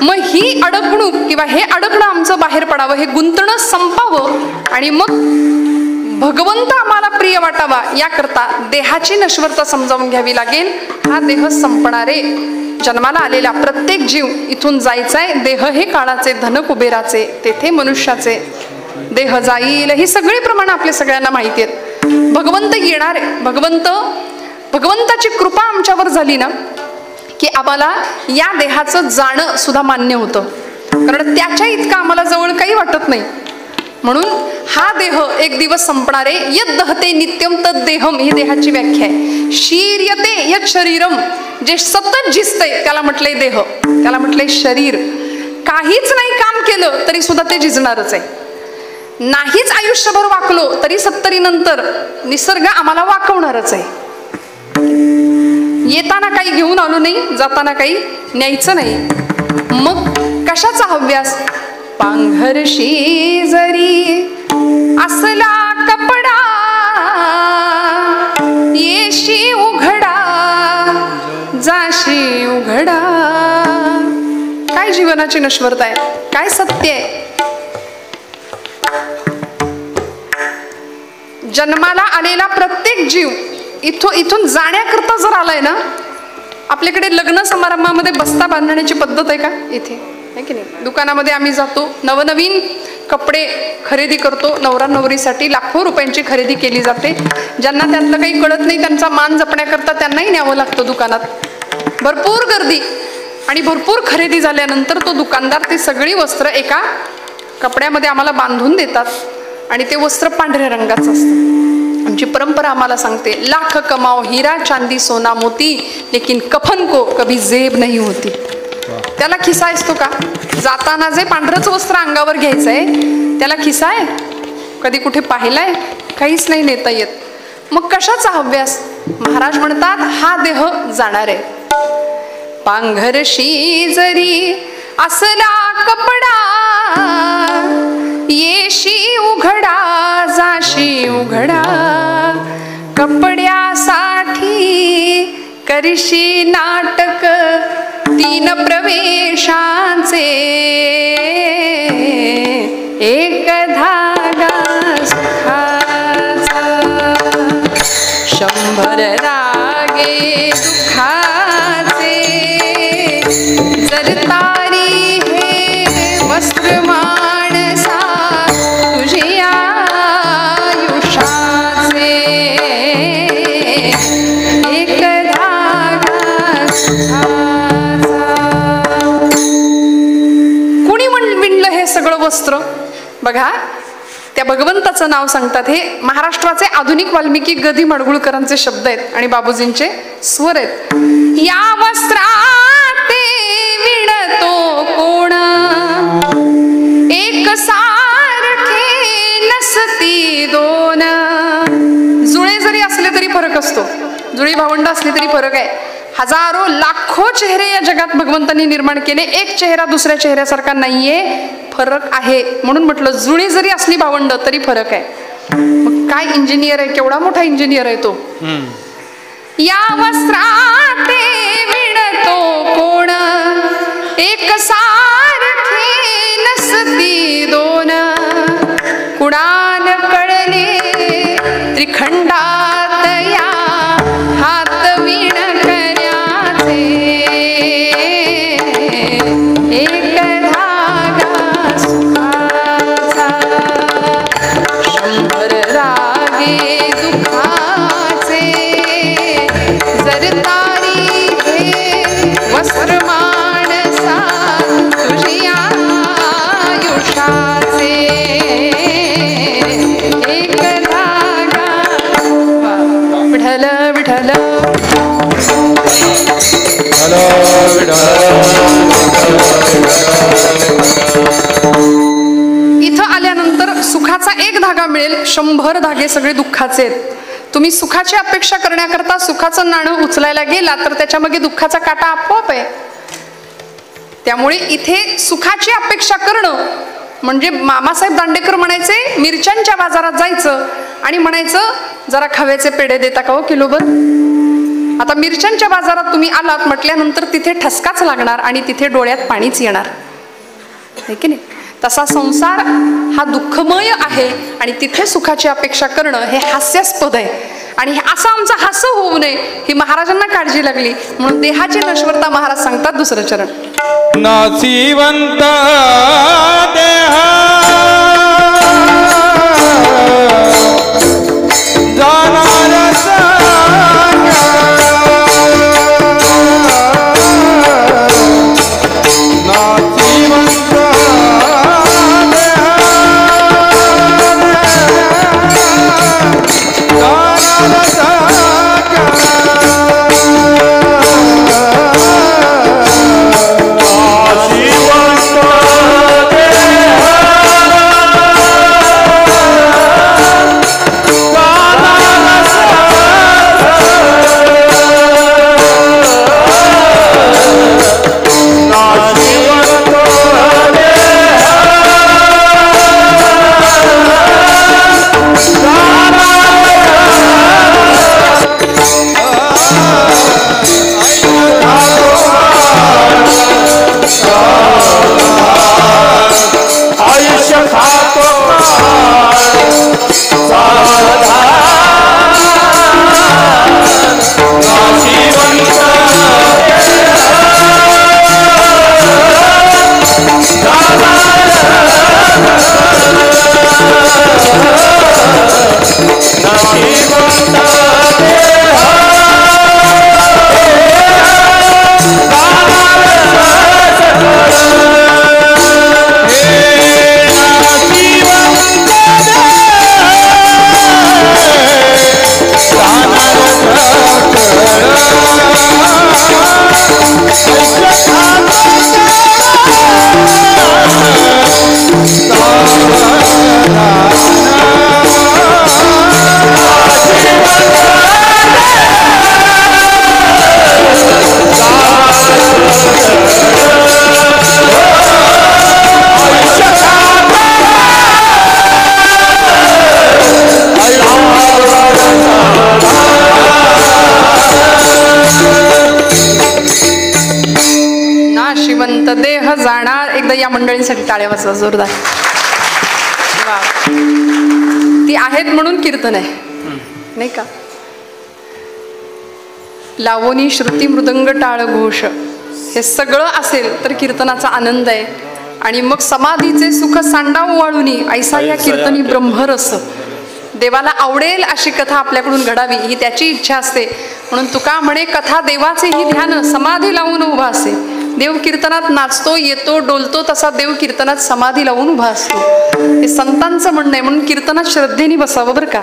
मग ही अडकणूक किंवा हे अडकणं आमचं बाहेर पडावं, हे गुंतणं संपावं आणि मग भगवंत आम्हाला प्रिय वाटावा, याकरता देहाची नश्वरता समजावून घ्यावी लागेल. हा देह संपणारे, जन्माला आलेला प्रत्येक जीव इथून जायचाय. देह हे काळाचे, धन कुबेराचे, तेथे मनुष्याचे. देह जाईल, ही सगळी प्रमाण आपल्या सगळ्यांना माहिती आहेत. भगवंत येणार आहे. भगवंताची कृपा आमच्यावर झाली ना की आम्हाला या देहाचं जाणं सुद्धा मान्य होतं, कारण त्याच्या इतकं आम्हाला जवळ काही वाटत नाही. म्हणून हा देह एक दिवस संपणार आहे. यद दहते नित्यम तद देहम, ही देहाची व्याख्या आहे. शीर्यते यद शरीरम, जे सतत झिजतंय त्याला म्हटलंय देह, त्याला म्हटलंय शरीर. काहीच नाही काम केलं तरी सुद्धा ते झिजणारच आहे. नाहीच आयुष्यभर वाकलो तरी 70 नंतर निसर्ग आम्हाला वाकवणारच आहे. येताना काही घेऊन आलो नाही, जाताना काही न्यायचं नाही. मग कशाचा हव्यास? पांघरशी जरी असला कपडा, येशी उघडा जाशी उघडा. काय जीवनाची नश्वरता आहे, काय सत्य आहे. जन्माला आलेला प्रत्येक जीव इथून जाण्याकरता जर आलाय ना, आपल्याकडे लग्न समारंभामध्ये बस्ता बांधण्याची पद्धत आहे का इथे, आहे की नाही? दुकानामध्ये आम्ही जातो, नवनवीन कपडे खरेदी करतो. नवरा नवरीसाठी लाखो रुपयांची खरेदी केली जाते. ज्यांना त्यातलं काही कळत नाही त्यांचा मान जपण्याकरता त्यांनाही न्यावं लागतं दुकानात. भरपूर गर्दी आणि भरपूर खरेदी झाल्यानंतर तो दुकानदार ती सगळी वस्त्र एका कपड्यामध्ये आम्हाला बांधून देतात आणि ते वस्त्र पांढऱ्या रंगाचं असतं. आमची परंपरा आम्हाला सांगते, लाख कमाओ हीरा चांदी सोना मोती, लेकिन कफन को कभी जेब नहीं होती. त्याला खिसा असतो का? जाताना जे पांढरंच वस्त्र अंगावर घ्यायचंय त्याला खिसा आहे? कधी कुठे पाहिलाय? काहीच नाही नेता येत. मग कशाचा हव्यास? महाराज म्हणतात, हा देह जाणार आहे. पांघरशी जरी असला कपडा, येशी उघडा जाशी उघडा. कपड्यासाठी करशी नाटक 3 प्रवेशांचे, एक धागा सुखाचा, 100 रागे दुःखाचे. जर तारी हे वस्त्र माणसा तुझे आयुष्याचे, एक धागा सुखाचा. कुणी विणलं हे सगळं वस्त्र? बघा, त्या भगवंताचं नाव सांगतात. हे महाराष्ट्राचे आधुनिक वाल्मिकी गदी माडगुळकरांचे शब्द आहेत आणि बाबूजींचे स्वर आहेत. या वस्त्रात विणतो कोण, एक सारखे नसती तरी फरक असतो, जुळी भावंड असली तरी फरक आहे. हजारो लाखो चेहरे या जगात भगवंतांनी निर्माण केले, एक चेहरा दुसऱ्या चेहऱ्यासारखा नाहीये, फरक आहे. म्हणून म्हटलं जुळी जरी असली भावंड तरी फरक आहे. मग काय इंजिनियर आहे, केवढा मोठा इंजिनियर आहे तो. या वस्त्राते विणतो कोण, एक सारखे नसती दोन, कुणान कळले त्रिखंडात या हात विण करण्याचे, एक धागा सुखाचा, शंभर रागे दुखाचे, जर तारी हे वस्त्र मानसा तुझी आयुष्याचे, एक धागा. विठ्ठल विठ्ठल इथं आल्यानंतर सुखाचा एक धागा मिळेल, 100 धागे सगळे दुःखाचे आहेत. तुम्ही सुखाची अपेक्षा करण्याकरता सुखाचं नाणं उचलायला गेला तर त्याच्यामागे दुःखाचा काटा आपोआप आहे. त्यामुळे इथे सुखाची अपेक्षा करणं म्हणजे मामासाहेब दांडेकर म्हणायचे, मिरच्यांच्या बाजारात जायचं आणि म्हणायचं जरा खव्याचे पेढे देता का हो किलोभर. आता मिरच्यांच्या बाजारात तुम्ही आलात म्हटल्यानंतर तिथे ठसकाच लागणार आणि तिथे डोळ्यात पाणीच येणार, आहे की नाही. तसा संसार हा दुःखमय आहे आणि तिथे सुखाची अपेक्षा करणं हे हास्यास्पद आहे. आणि असं आमचं हास्य होऊ नये ही महाराजांना काळजी लागली, म्हणून देहाची नश्वरता महाराज सांगतात दुसरं चरण. नासिवंत देहा देह जाणार. एकदा या मंडळींसाठी टाळ्या वाजवा जोरदार. ती आहेत म्हणून कीर्तन आहे नाही का. लावणी श्रुती मृदंग टाळ घोष हे सगळं असेल तर कीर्तनाचा आनंद आहे. आणि मग समाधीचे सुख सांडाव वाळुनी ऐसा या कीर्तनी ब्रह्मरस. देवाला आवडेल अशी कथा आपल्याकडून घडावी ही त्याची इच्छा असते. म्हणून तुका म्हणे कथा देवाचेही ध्यान समाधी लावून उभा असे. देव कीर्तनात नाचतो येतो डोलतो तसा देव कीर्तनात समाधी लावून उभा असतो. हे संतांचं म्हणणं आहे. म्हणून कीर्तनात श्रद्धेने बसावं बरं का.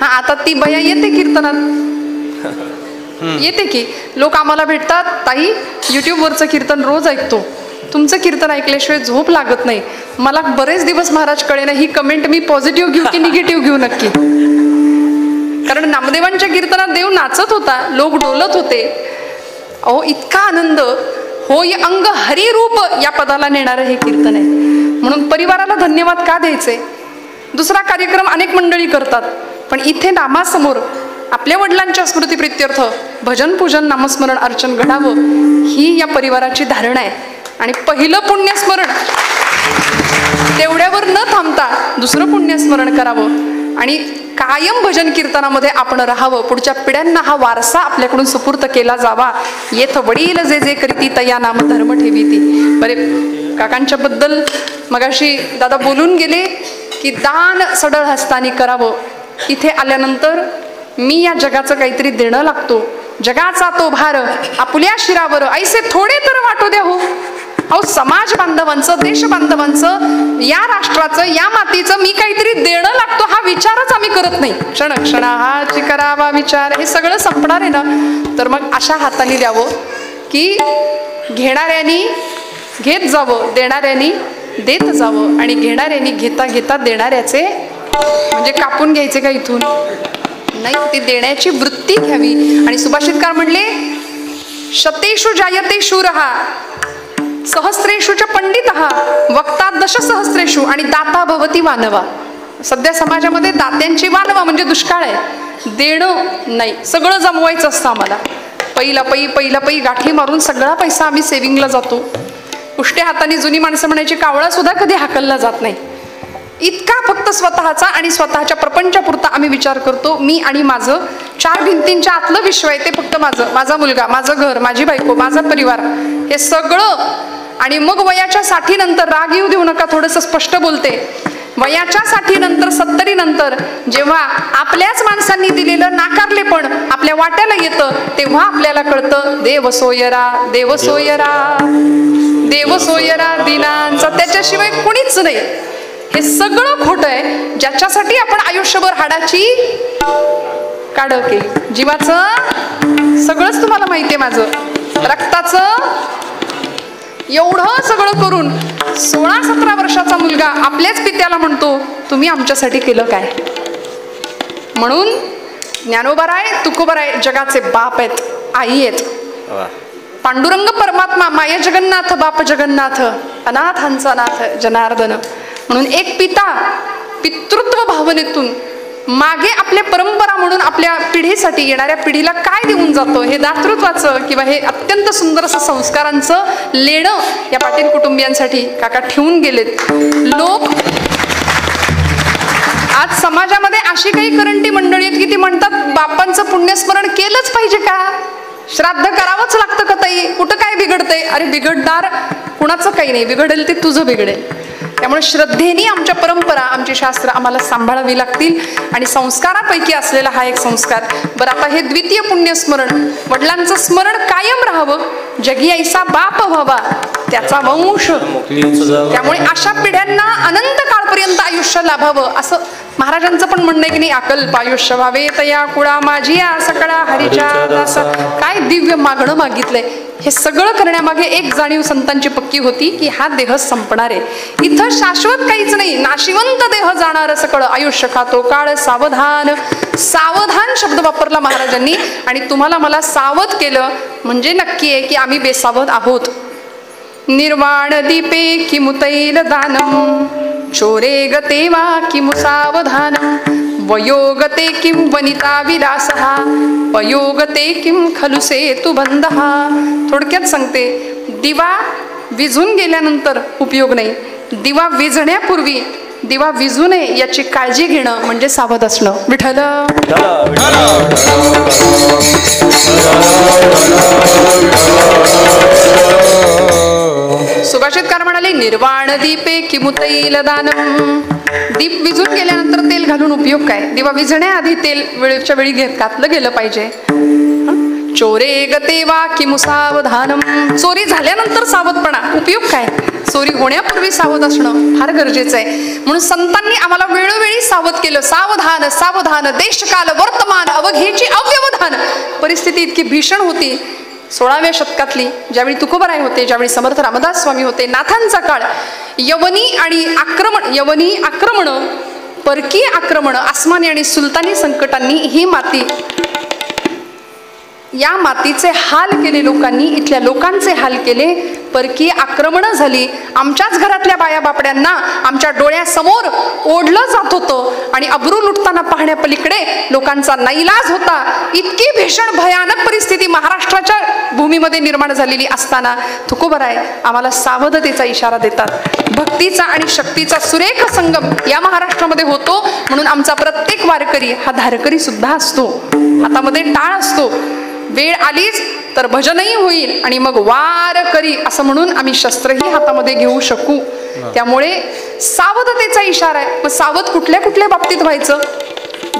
हा आता ती बया येते कीर्तनात येते की लोक आम्हाला भेटतात. ताई यूट्यूबवरचं कीर्तन रोज ऐकतो. तुमचं कीर्तन ऐकल्याशिवाय झोप लागत नाही. मला बरेच दिवस महाराज कळेना ही कमेंट मी पॉझिटिव्ह घेऊ की निगेटिव्ह घेऊ नक्की. कारण नामदेव नामदेवांच्या कीर्तनात देव नाचत होता, लोक डोलत होते. अहो इतका आनंद. होय अंग हरिरूप या पदाला नेणारं हे कीर्तन आहे. म्हणून परिवाराला धन्यवाद का द्यायचे? दुसरा कार्यक्रम अनेक मंडळी करतात, पण इथे नामासमोर आपल्या वडिलांच्या स्मृतीप्रित्यर्थ भजन पूजन नामस्मरण अर्चन घडावं ही या परिवाराची धारणा आहे. आणि पहिलं पुण्यस्मरण तेवढ्यावर न थांबता दुसरं पुण्यस्मरण करावं आणि कायम भजन कीर्तनामध्ये आपण राहावं. पुढच्या पिढ्यांना हा वारसा आपल्याकडून सुपूर्त केला जावा. येथ वडील जे जे करीती तया नाम धर्म ठेवीती. बरे काकांच्या बद्दल मगाशी दादा बोलून गेले की दान सडळ हस्तानी करावं. इथे आल्यानंतर मी या जगाचं काहीतरी देणं लागतो, जगाचा तो भार आपुल्या शिरावर ऐसे थोडे तर वाटू द्या हो. अहो समाज बांधवांचं, देश बांधवांचं, या राष्ट्राचं, या मातीचं मी काहीतरी देणं लागतो हा विचारच आम्ही करत नाही. क्षण क्षणाहाची करावा विचार. हे सगळं संपणार आहे ना, तर मग अशा हाताने द्यावं की घेणाऱ्यांनी घेत जावं, देणाऱ्यांनी देत जावं आणि घेणाऱ्यांनी घेता घेता देणाऱ्याचे म्हणजे कापून घ्यायचे का इथून नाही, ती देण्याची वृत्ती घ्यावी. आणि सुभाषितकार म्हणले शतेषु जायते शूरहा सहस्रेषु च पंडितः वक्ता दशसहस्रेषु आणि दाता भवती मानवा. सध्या समाजामध्ये दात्यांची मानवा म्हणजे दुष्काळ आहे. देणं नाही, सगळं जमवायचं असतं आम्हाला. पहिला पै गाठी मारून सगळा पैसा आम्ही सेव्हिंगला जातो. उष्ट्या हाताने जुनी माणसं म्हणायची कावळा सुद्धा कधी हाकलला जात नाही. इतका फक्त स्वतःचा आणि स्वतःच्या प्रपंचापुरता आम्ही विचार करतो. मी आणि माझं 4 भिंतींच्या आतलं विश्व आहे ते फक्त माझं, माझा मुलगा, माझं घर, माझी बायको, माझा परिवार, हे सगळं. आणि मग वयाच्या 60 नंतर राग येऊ देऊ नका, थोडंसं स्पष्ट बोलते. वयाच्या 60 नंतर 70 नंतर जेव्हा आपल्याच माणसांनी दिलेलं नाकारले पण आपल्या वाट्याला येतं तेव्हा आपल्याला कळतं देव सोयरा, देव सोयरा, देव सोयरा दिनांचा, त्याच्याशिवाय कुणीच नाही. हे सगळं खोटं आहे ज्याच्यासाठी आपण आयुष्यभर हाडाची काढव केली. जीवाचं सगळंच तुम्हाला माहिती आहे, माझं रक्ताचं एवढं सगळं करून 16-17 वर्षाचा मुलगा आपल्याच पित्याला म्हणतो तुम्ही आमच्यासाठी केलं काय. म्हणून ज्ञानोबाराय तुकोबाराय जगाचे बाप आहेत, आई आहेत. पांडुरंग परमात्मा माय जगन्नाथ, बाप जगन्नाथ, अनाथांचा नाथ जनार्दन. म्हणून एक पिता पितृत्व भावनेतून मागे आपल्या परंपरा म्हणून आपल्या पिढीसाठी, येणाऱ्या पिढीला काय देऊन जातो हे दातृत्वाचं किंवा हे अत्यंत सुंदर असं संस्कारांचं लेणं या पाटील कुटुंबियांसाठी काका ठेवून गेलेत. लोक आज समाजामध्ये अशी काही करंटी मंडळी आहेत की ती म्हणतात बापांचं पुण्यस्मरण केलंच पाहिजे का, श्राद्ध करावंच लागतं का ताई, कुठं काय बिघडतंय. अरे बिघडणार कुणाचं काही नाही, बिघडेल ते तुझं बिघडेल. त्यामुळे श्रद्धेने आमच्या परंपरा, आमची शास्त्र आम्हाला सांभाळावी लागतील आणि संस्कारापैकी असलेला हा एक संस्कार. बरं आता हे द्वितीय पुण्यस्मरण, वडिलांचं स्मरण कायम राहावं, जगी ऐसा बाप व्हावा त्याचा वंश. त्यामुळे अशा पिढ्यांना अनंत काळपर्यंत आयुष्य लाभावं असं महाराजांचं पण म्हणणं आहे की नाही, अकल्प आयुष्य व्हावे तया कुळा माझिया सकळा हरीच्या दासा. काय दिव्य मागणं मागितलंय. हे सगळं करण्यामागे एक जाणीव संतांची पक्की होती की हा देह संपणार आहे, इथं शाश्वत काहीच नाही, नाशिवंत देह जाणार सकळ आयुष्य खातो काळ सावधान. सावधान शब्द वापरला महाराजांनी आणि तुम्हाला मला सावध केलं म्हणजे नक्की आहे की आम्ही बेसावध आहोत. निर्वाण दीपे किमुतैल दानम चोरे गते वा किमु सावधानम वयोगते किं वनिता विलासहा पयोगते किं खलु सेतु बंधहा. थोडक्यात सांगते, दिवा विझून गेल्यानंतर उपयोग नाही, दिवा विझण्यापूर्वी दिवा विझू नये याची काळजी घेणं म्हणजे सावध असणं. विठ्ठल सुभाषितकार म्हणाले निर्वाण दीपे किमुतैल दानम. दीप विझून गेल्यानंतर तेल घालून उपयोग काय, दिवा विझण्याआधी तेल वेळेच्या वेळी घातलं गेलं पाहिजे. चोरे गते वा किमु सावधानम, चोरी झाल्यानंतर सावधपणा, उपयोग काय, चोरी होण्यापूर्वी सावध असणं फार गरजेचं आहे. म्हणून संतांनी आम्हाला वेळोवेळी सावध केलं. सावधान सावधान देशकाल वर्तमान अवघेची अव्यवधान. परिस्थिती इतकी भीषण होती 16व्या शतकातली, ज्यावेळी तुकोबाराय होते, ज्यावेळी समर्थ रामदास स्वामी होते. नाथांचा काळ, यवनी आक्रमण परकीय आक्रमण, आसमानी आणि सुलतानी संकटांनी ही माती, या मातीचे हाल केले लोकांनी, इथल्या लोकांचे हाल केले. परकीय आक्रमणं झाली. आमच्याच घरातल्या बाया बापड्यांना आमच्या डोळ्यासमोर ओढलं जात होतं आणि अब्रू लुटताना पाहण्यापलीकडे लोकांचा नाईलाज होता. इतकी भीषण भयानक परिस्थिती महाराष्ट्राच्या भूमीमध्ये निर्माण झालेली असताना तुकोबराय आम्हाला सावधतेचा इशारा देतात. भक्तीचा आणि शक्तीचा सुरेख संगम या महाराष्ट्रामध्ये होतो. म्हणून आमचा प्रत्येक वारकरी हा धारकरी सुद्धा असतो. हातामध्ये टाळ असतो. वेळ आलीच तर भजनही होईल आणि मग वारकरी असं म्हणून आम्ही शस्त्रही हातामध्ये घेऊ शकू. त्यामुळे सावधतेचा इशारा आहे. मग सावध कुठल्या कुठल्या बाबतीत व्हायचं?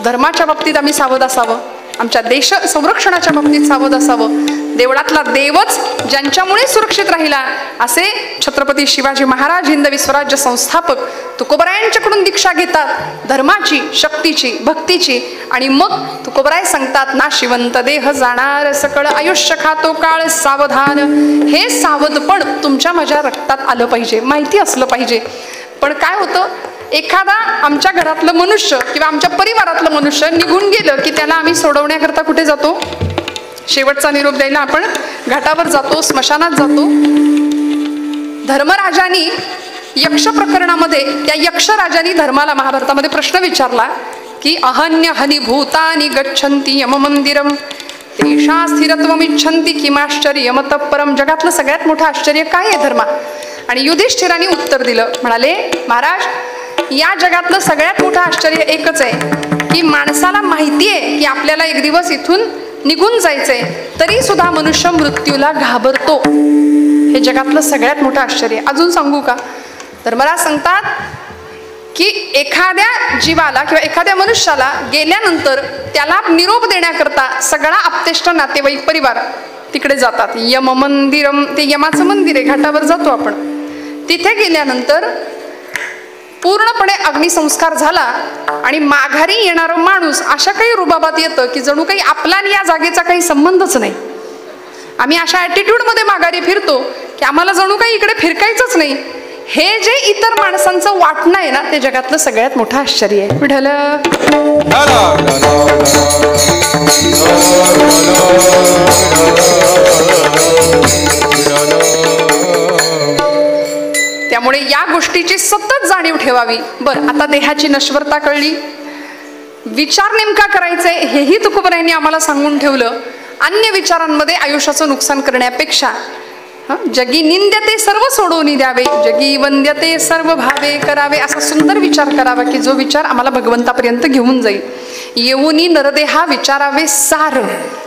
धर्माच्या बाबतीत आम्ही सावध असावं. आमच्या देश संरक्षणाच्या बाबतीत सावध असावं. देवळातला देवच ज्यांच्यामुळे सुरक्षित राहिला असे छत्रपती शिवाजी महाराज हिंदवी स्वराज्य संस्थापक तुकोबरायांच्याकडून दीक्षा घेतात धर्माची, शक्तीची, भक्तीची. आणि मग तुकोबराय सांगतात, ना शिवंत देह जाणार सकळ आयुष्य खातो काळ सावधान. हे सावधपण तुमच्या माझ्या रक्तात आलं पाहिजे, माहिती असलं पाहिजे. पण काय होतं, एखादा आमच्या घरातलं मनुष्य किंवा आमच्या परिवारातलं मनुष्य निघून गेलं की त्याला आम्ही सोडवण्याकरता कुठे जातो? शेवटचा निरोप द्यायला आपण घाटावर जातो, स्मशानात जातो. धर्मराजानी यक्ष प्रकरणामध्ये त्या यक्षराजानी धर्माला महाभारतामध्ये प्रश्न विचारला की अहन्य हनी भूतानी गच्छन्ति यम मंदिरम तेषा स्थिरत्वमिच्छन्ति किमाश्चर्यम तत्परम. जगातलं सगळ्यात मोठं आश्चर्य काय आहे धर्मा? आणि युधिष्ठिराने उत्तर दिलं, म्हणाले, महाराज, या जगातलं सगळ्यात मोठं आश्चर्य एकच आहे की माणसाला माहिती आहे की आपल्याला एक दिवस इथून निघून जायचंय, तरी सुद्धा मनुष्य मृत्यूला घाबरतो. हे जगातलं सगळ्यात मोठं आश्चर्य. अजून सांगू का? तर मला सांगतात की एखाद्या जीवाला किंवा एखाद्या मनुष्याला गेल्यानंतर त्याला निरोप देण्याकरता सगळा आप्तेष्ट नातेवाईक परिवार तिकडे जातात. यम मंदिरम, ते यमाचं मंदिर आहे, घाटावर जातो आपण. तिथे गेल्यानंतर पूर्णपणे अग्निसंस्कार झाला आणि माघारी येणारं माणूस अशा काही रुबाबात येतं की जणू काही आपला आणि या जागेचा काही संबंधच नाही. आम्ही अशा ॲटिट्यूडमध्ये माघारी फिरतो की आम्हाला जणू काही इकडे फिरकायचंच नाही. हे जे इतर माणसांचं वाटणं आहे ना, ते जगातलं सगळ्यात मोठं आश्चर्य आहे. विठ्ठल त्यामुळे या गोष्टीची सतत जाणीव ठेवावी. बरं, आता देहाची नश्वरता कळली, विचार नेमका करायचे हेही तुकोबरायांनी आम्हाला सांगून ठेवलं. अन्य विचारांमध्ये आयुष्याचं नुकसान करण्यापेक्षा जगी निंद्यते सर्व सोडून द्यावे, जगी वंद्यते सर्व भावे करावे, असा सुंदर विचार करावा की जो विचार आम्हाला भगवंतापर्यंत घेऊन जाईल. येऊनी नरदेहा विचारावे सार,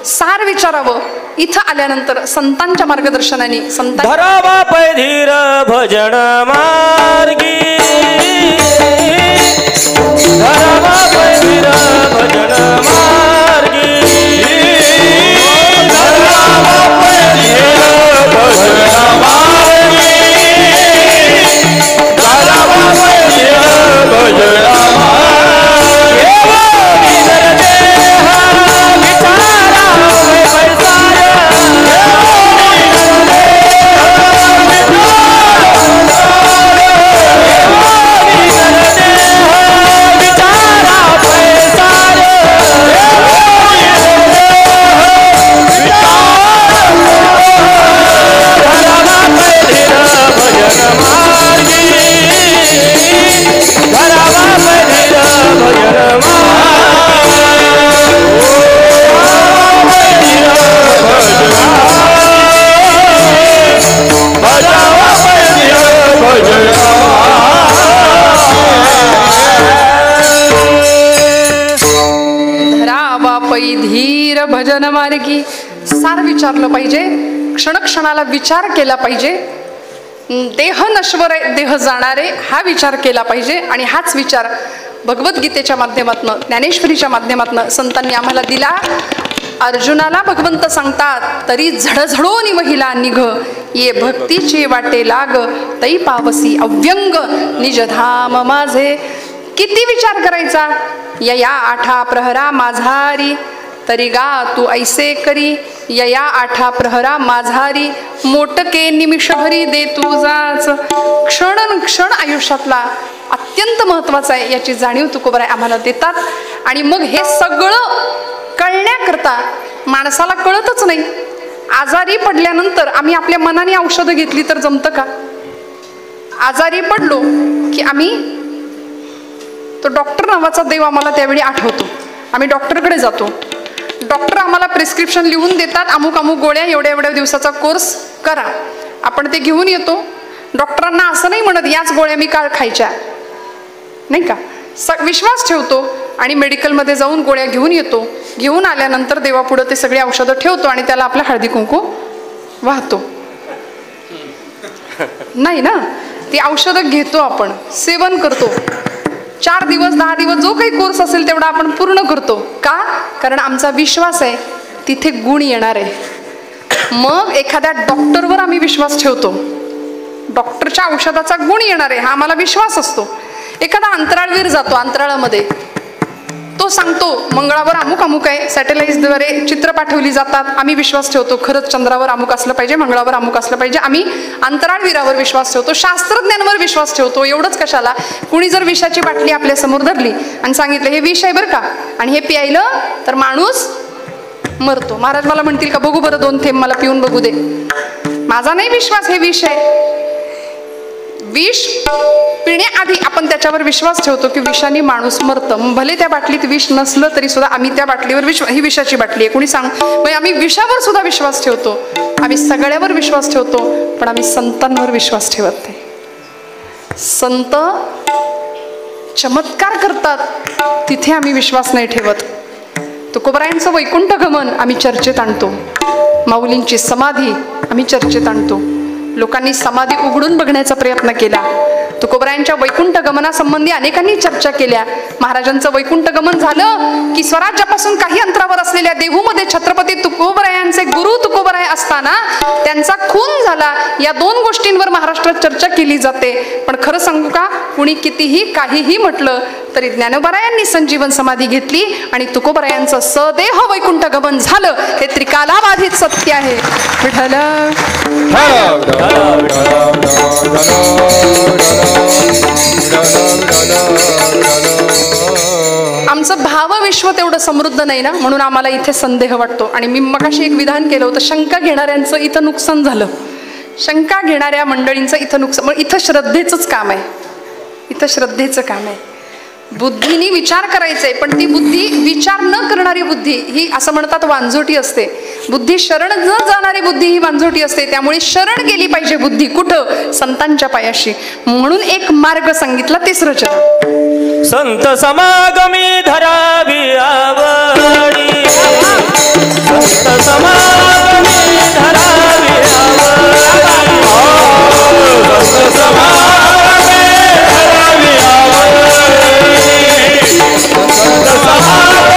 सार विचारावं. इथं आल्यानंतर संतांच्या मार्गदर्शनाने धरावा पैधीर भजन मार्गी, धरावा पैधीर भजन मार्गी, धरावा पैधीर भजन मार्गी, धरावा पैधीर भजन धीर भजन मार्गी. सार विचारलं पाहिजे, क्षणक्षणाला विचार केला पाहिजे. देह नश्वर आहे, देह जाणारे, हा विचार केला पाहिजे. आणि हाच विचार भगवद्गीतेच्या माध्यमातून, ज्ञानेश्वरीच्या माध्यमातून संतांनी आम्हाला दिला. अर्जुनाला भगवंत सांगतात, तरी झडझडोनी महिला निघ, ये भक्तीची वाटे लाग, तै पावसी अव्यंग निजधाम माझे. किती विचार करायचा? यया आठा प्रहरा माझारी, तरी गा तू ऐसे करी, यया आठा प्रहरा माझारी, मोटके निमिषभरी दे तू जाच. क्षण क्षण आयुष्यातला अत्यंत महत्त्वाचं आहे याची जाणीव तुकोबराय आम्हाला देतात. आणि मग हे सगळं कळण्याकरता माणसाला कळतच नाही. आजारी पडल्यानंतर आम्ही आपल्या मनाने औषधं घेतली तर जमतं का? आजारी पडलो की आम्ही तो डॉक्टर नावाचा देव आम्हाला त्यावेळी आठवतो. आम्ही डॉक्टरकडे जातो. डॉक्टर आम्हाला प्रिस्क्रिप्शन लिहून देतात, अमुक अमुक गोळ्या एवढ्या एवढ्या दिवसाचा कोर्स करा. आपण ते घेऊन येतो. डॉक्टरांना असं नाही म्हणत याच गोळ्या मी काळ खायच्या, नाही का? विश्वास ठेवतो आणि मेडिकलमध्ये जाऊन गोळ्या घेऊन येतो. घेऊन आल्यानंतर देवापुढं ते सगळी औषधं ठेवतो आणि त्याला आपला हळदी कुंकू वाहतो. नाही ना, ती औषधं घेतो, आपण सेवन करतो. 4 दिवस 10 दिवस जो काही कोर्स असेल तेवढा आपण पूर्ण करतो. का? कारण आमचा विश्वास आहे तिथे गुण येणार आहे. मग एखाद्या डॉक्टरवर आम्ही विश्वास ठेवतो, डॉक्टरच्या औषधाचा गुण येणार आहे हा आम्हाला विश्वास असतो. एखादा अंतराळवीर जातो अंतराळामध्ये, तो सांगतो मंगळावर अमुक अमुक आहे, सॅटेलाइट्सद्वारे चित्र पाठवली जातात. आम्ही विश्वास ठेवतो खरंच चंद्रावर अमुक असलं पाहिजे, मंगळावर अमुक असलं पाहिजे. आम्ही अंतराळवीरावर विश्वास ठेवतो, शास्त्रज्ञांवर विश्वास ठेवतो. एवढंच कशाला, कुणी जर विषाची बाटली आपल्या समोर धरली आणि सांगितलं हे विष आहे बरं का, आणि हे प्यायलं तर माणूस मरतो. महाराज मला म्हणतील का बघू बरं 2 थेंब मला पिऊन बघू दे. माझा नाही विश्वास हे विष आहे. विष पिण्याआधी आपण त्याच्यावर विश्वास ठेवतो की विषाने माणूस मरतं. भले त्या बाटलीत विष नसलं तरी सुद्धा आम्ही त्या बाटलीवर ही विषाची बाटली आहे कोणी सांग, आम्ही विषावर सुद्धा विश्वास ठेवतो. आम्ही सगळ्यावर विश्वास ठेवतो, पण आम्ही संतांवर विश्वास ठेवत नाही. संत चमत्कार करतात तिथे आम्ही विश्वास नाही ठेवत. तुकोबरायांचं वैकुंठ गमन आम्ही चर्चेत आणतो. माऊलींची समाधी आम्ही चर्चेत आणतो. लोकांनी समाधी उघडून बघण्याचा प्रयत्न केला. तुकोबरायांच्या वैकुंठ गमनासंबंधी अनेकांनी चर्चा केल्या. महाराजांचं वैकुंठ गमन झालं की स्वराज्यापासून काही अंतरावर असलेल्या देहूमध्ये छत्रपती तुकोबरायांचे गुरु तुकोबराय असताना त्यांचा खून झाला. या 2 गोष्टींवर महाराष्ट्रात चर्चा केली जाते. पण खरं सांगू का, कुणी कितीही काहीही म्हटलं तरी ज्ञानोबरायांनी संजीवन समाधी घेतली आणि तुकोबरायांचं सदेह वैकुंठ गमन झालं. हे त्रिकालाबाधित सत्य आहे. विठ्ठल आमचं भावविश्व तेवढं समृद्ध नाही ना, म्हणून आम्हाला इथे संदेह वाटतो. आणि मी मगाशी एक विधान केलं होतं, शंका घेणाऱ्यांचं इथं नुकसान झालं. शंका घेणाऱ्या मंडळींचं इथं नुकसान. मग इथं श्रद्धेचंच काम आहे. इथं श्रद्धेचं काम आहे. बुद्धीने विचार करायचंय, पण ती बुद्धी विचार न करणारी बुद्धी ही असं म्हणतात वांझोटी असते. बुद्धी शरण न जाणारी बुद्धी ही वांझोटी असते. त्यामुळे शरण गेली पाहिजे बुद्धी कुठं? संतांच्या पायाशी. म्हणून एक मार्ग सांगितला 3रं चरण. संत समागमी धरावी आवडी, संत समागमी धरावी आवडी, संत समागमी धरावी आवडी, संत समागमी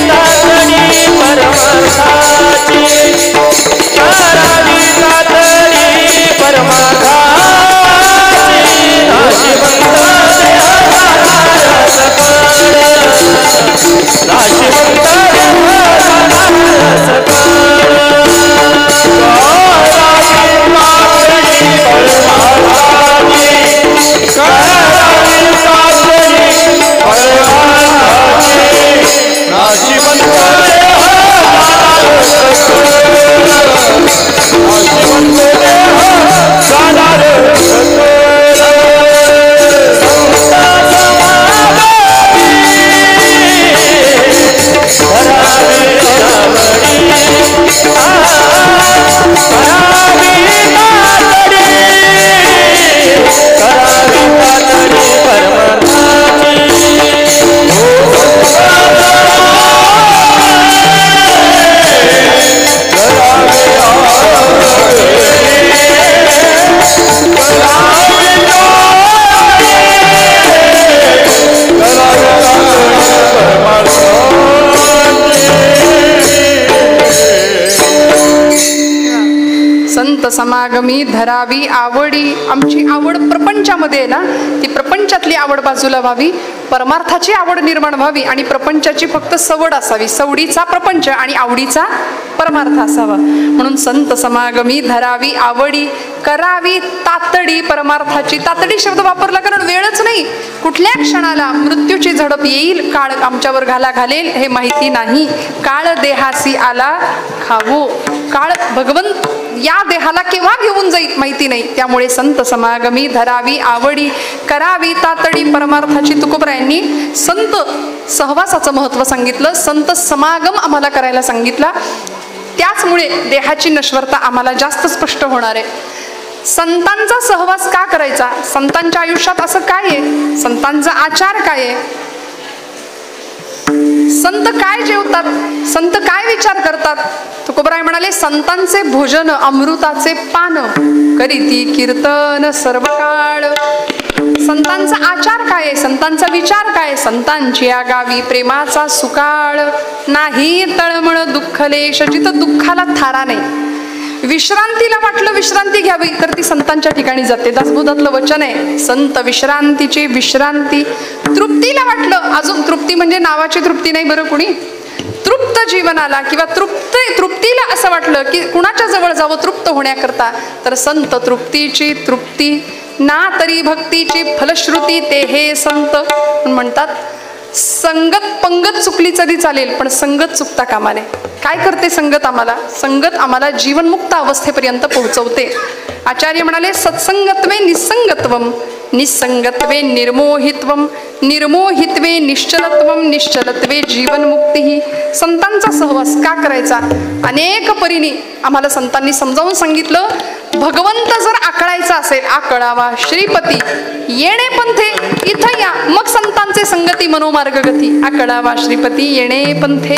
धरावी आवडी, तातडी परमार्थाची, करावी तातडी परमार्थाची, नाशिवंत देवाला सकळ, नाशिवंत देवाला सकळ, करावी तातडी परमार्थाची, करावी तातडी परमार्थाची, नाशिवंत देवाला सकळ, नाशिवंत देवाला सकळ. संत समागमी धरावी आवडी. आमची आवड प्रपंचामध्ये आहे ना, ती प्रपंचातली आवड बाजूला व्हावी. परमार्थाची आवड निर्माण व्हावी आणि प्रपंचाची फक्त सवड असावी, सवडीचा प्रपंच आणि आवडीचा परमार्थ असावा. म्हणून संत समागमी धरावी आवडी, करावी तातडी परमार्थाची. तातडी शब्द वापरला कारण वेळच नाही, कुठल्या क्षणाला मृत्यूची झडप येईल, काळ आमच्यावर घालेल हे माहिती नाही. काळ देहासी आला खावो, काळ भगवंत या देहाला केव्हा घेऊन जाईल माहिती नाही. त्यामुळे संत समागमी धरावी आवडी, करावी तातडी परमार्थाची. तुकोबरायांनी संत सहवासाचं महत्व सांगितलं, संत समागम आम्हाला करायला सांगितला. त्याचमुळे देहाची नश्वरता आम्हाला जास्त स्पष्ट होणार आहे. संतांचा सहवास का करायचा? संतांच्या आयुष्यात असं काय आहे? संतांचा आचार काय आहे? संत काय जेवतात? संत काय विचार करतात? तुकोबराय म्हणाले, संतांचे भोजन अमृताचे पान, करीती कीर्तन सर्व काळ. संतांचा आचार काय? संतांचा विचार काय? संतांची आगावी प्रेमाचा सुकाळ, नाही तळमळ दुःखलेश. जिथं दुःखाला थारा नाही, विश्रांतीला वाटलं विश्रांती घ्यावी तर ती संतांच्या ठिकाणी जाते. दासबोधातलं वचन आहे, संत विश्रांतीची विश्रांती. तृप्तीला वाटलं, अजून तृप्ती म्हणजे नावाची तृप्ती नाही बरं कुणी, तृप्त जीवनाला किंवा तृप्तीला असं वाटलं की कुणाच्या जवळ जावं तृप्त होण्याकरता, तर संत तृप्तीची तृप्ती ना तरी भक्तीची फलश्रुती ते हे संत म्हणतात. संगत पंगत चुकली तरी चालेल पण संगत चुकता कामा नये. काय करते संगत आम्हाला? संगत आम्हाला जीवनमुक्त अवस्थेपर्यंत पोहोचवते. आचार्य म्हणाले, सत्संगत्वे निसंगत्वम, निसंगत्वे निर्मोहित्वम, निर्मोहित्वे निश्चलत्वम, निश्चलत्वे जीवनमुक्ती. संतांचा सहवास का करायचा? अनेक परीने आम्हाला संतांनी समजावून सांगितलं. भगवंत जर आकळायचा असेल, आकळावा श्रीपती येणे पंथे, इथं या मग संतांचे संगती मनोमार्गगती. आकळावा श्रीपती येणे पंथे,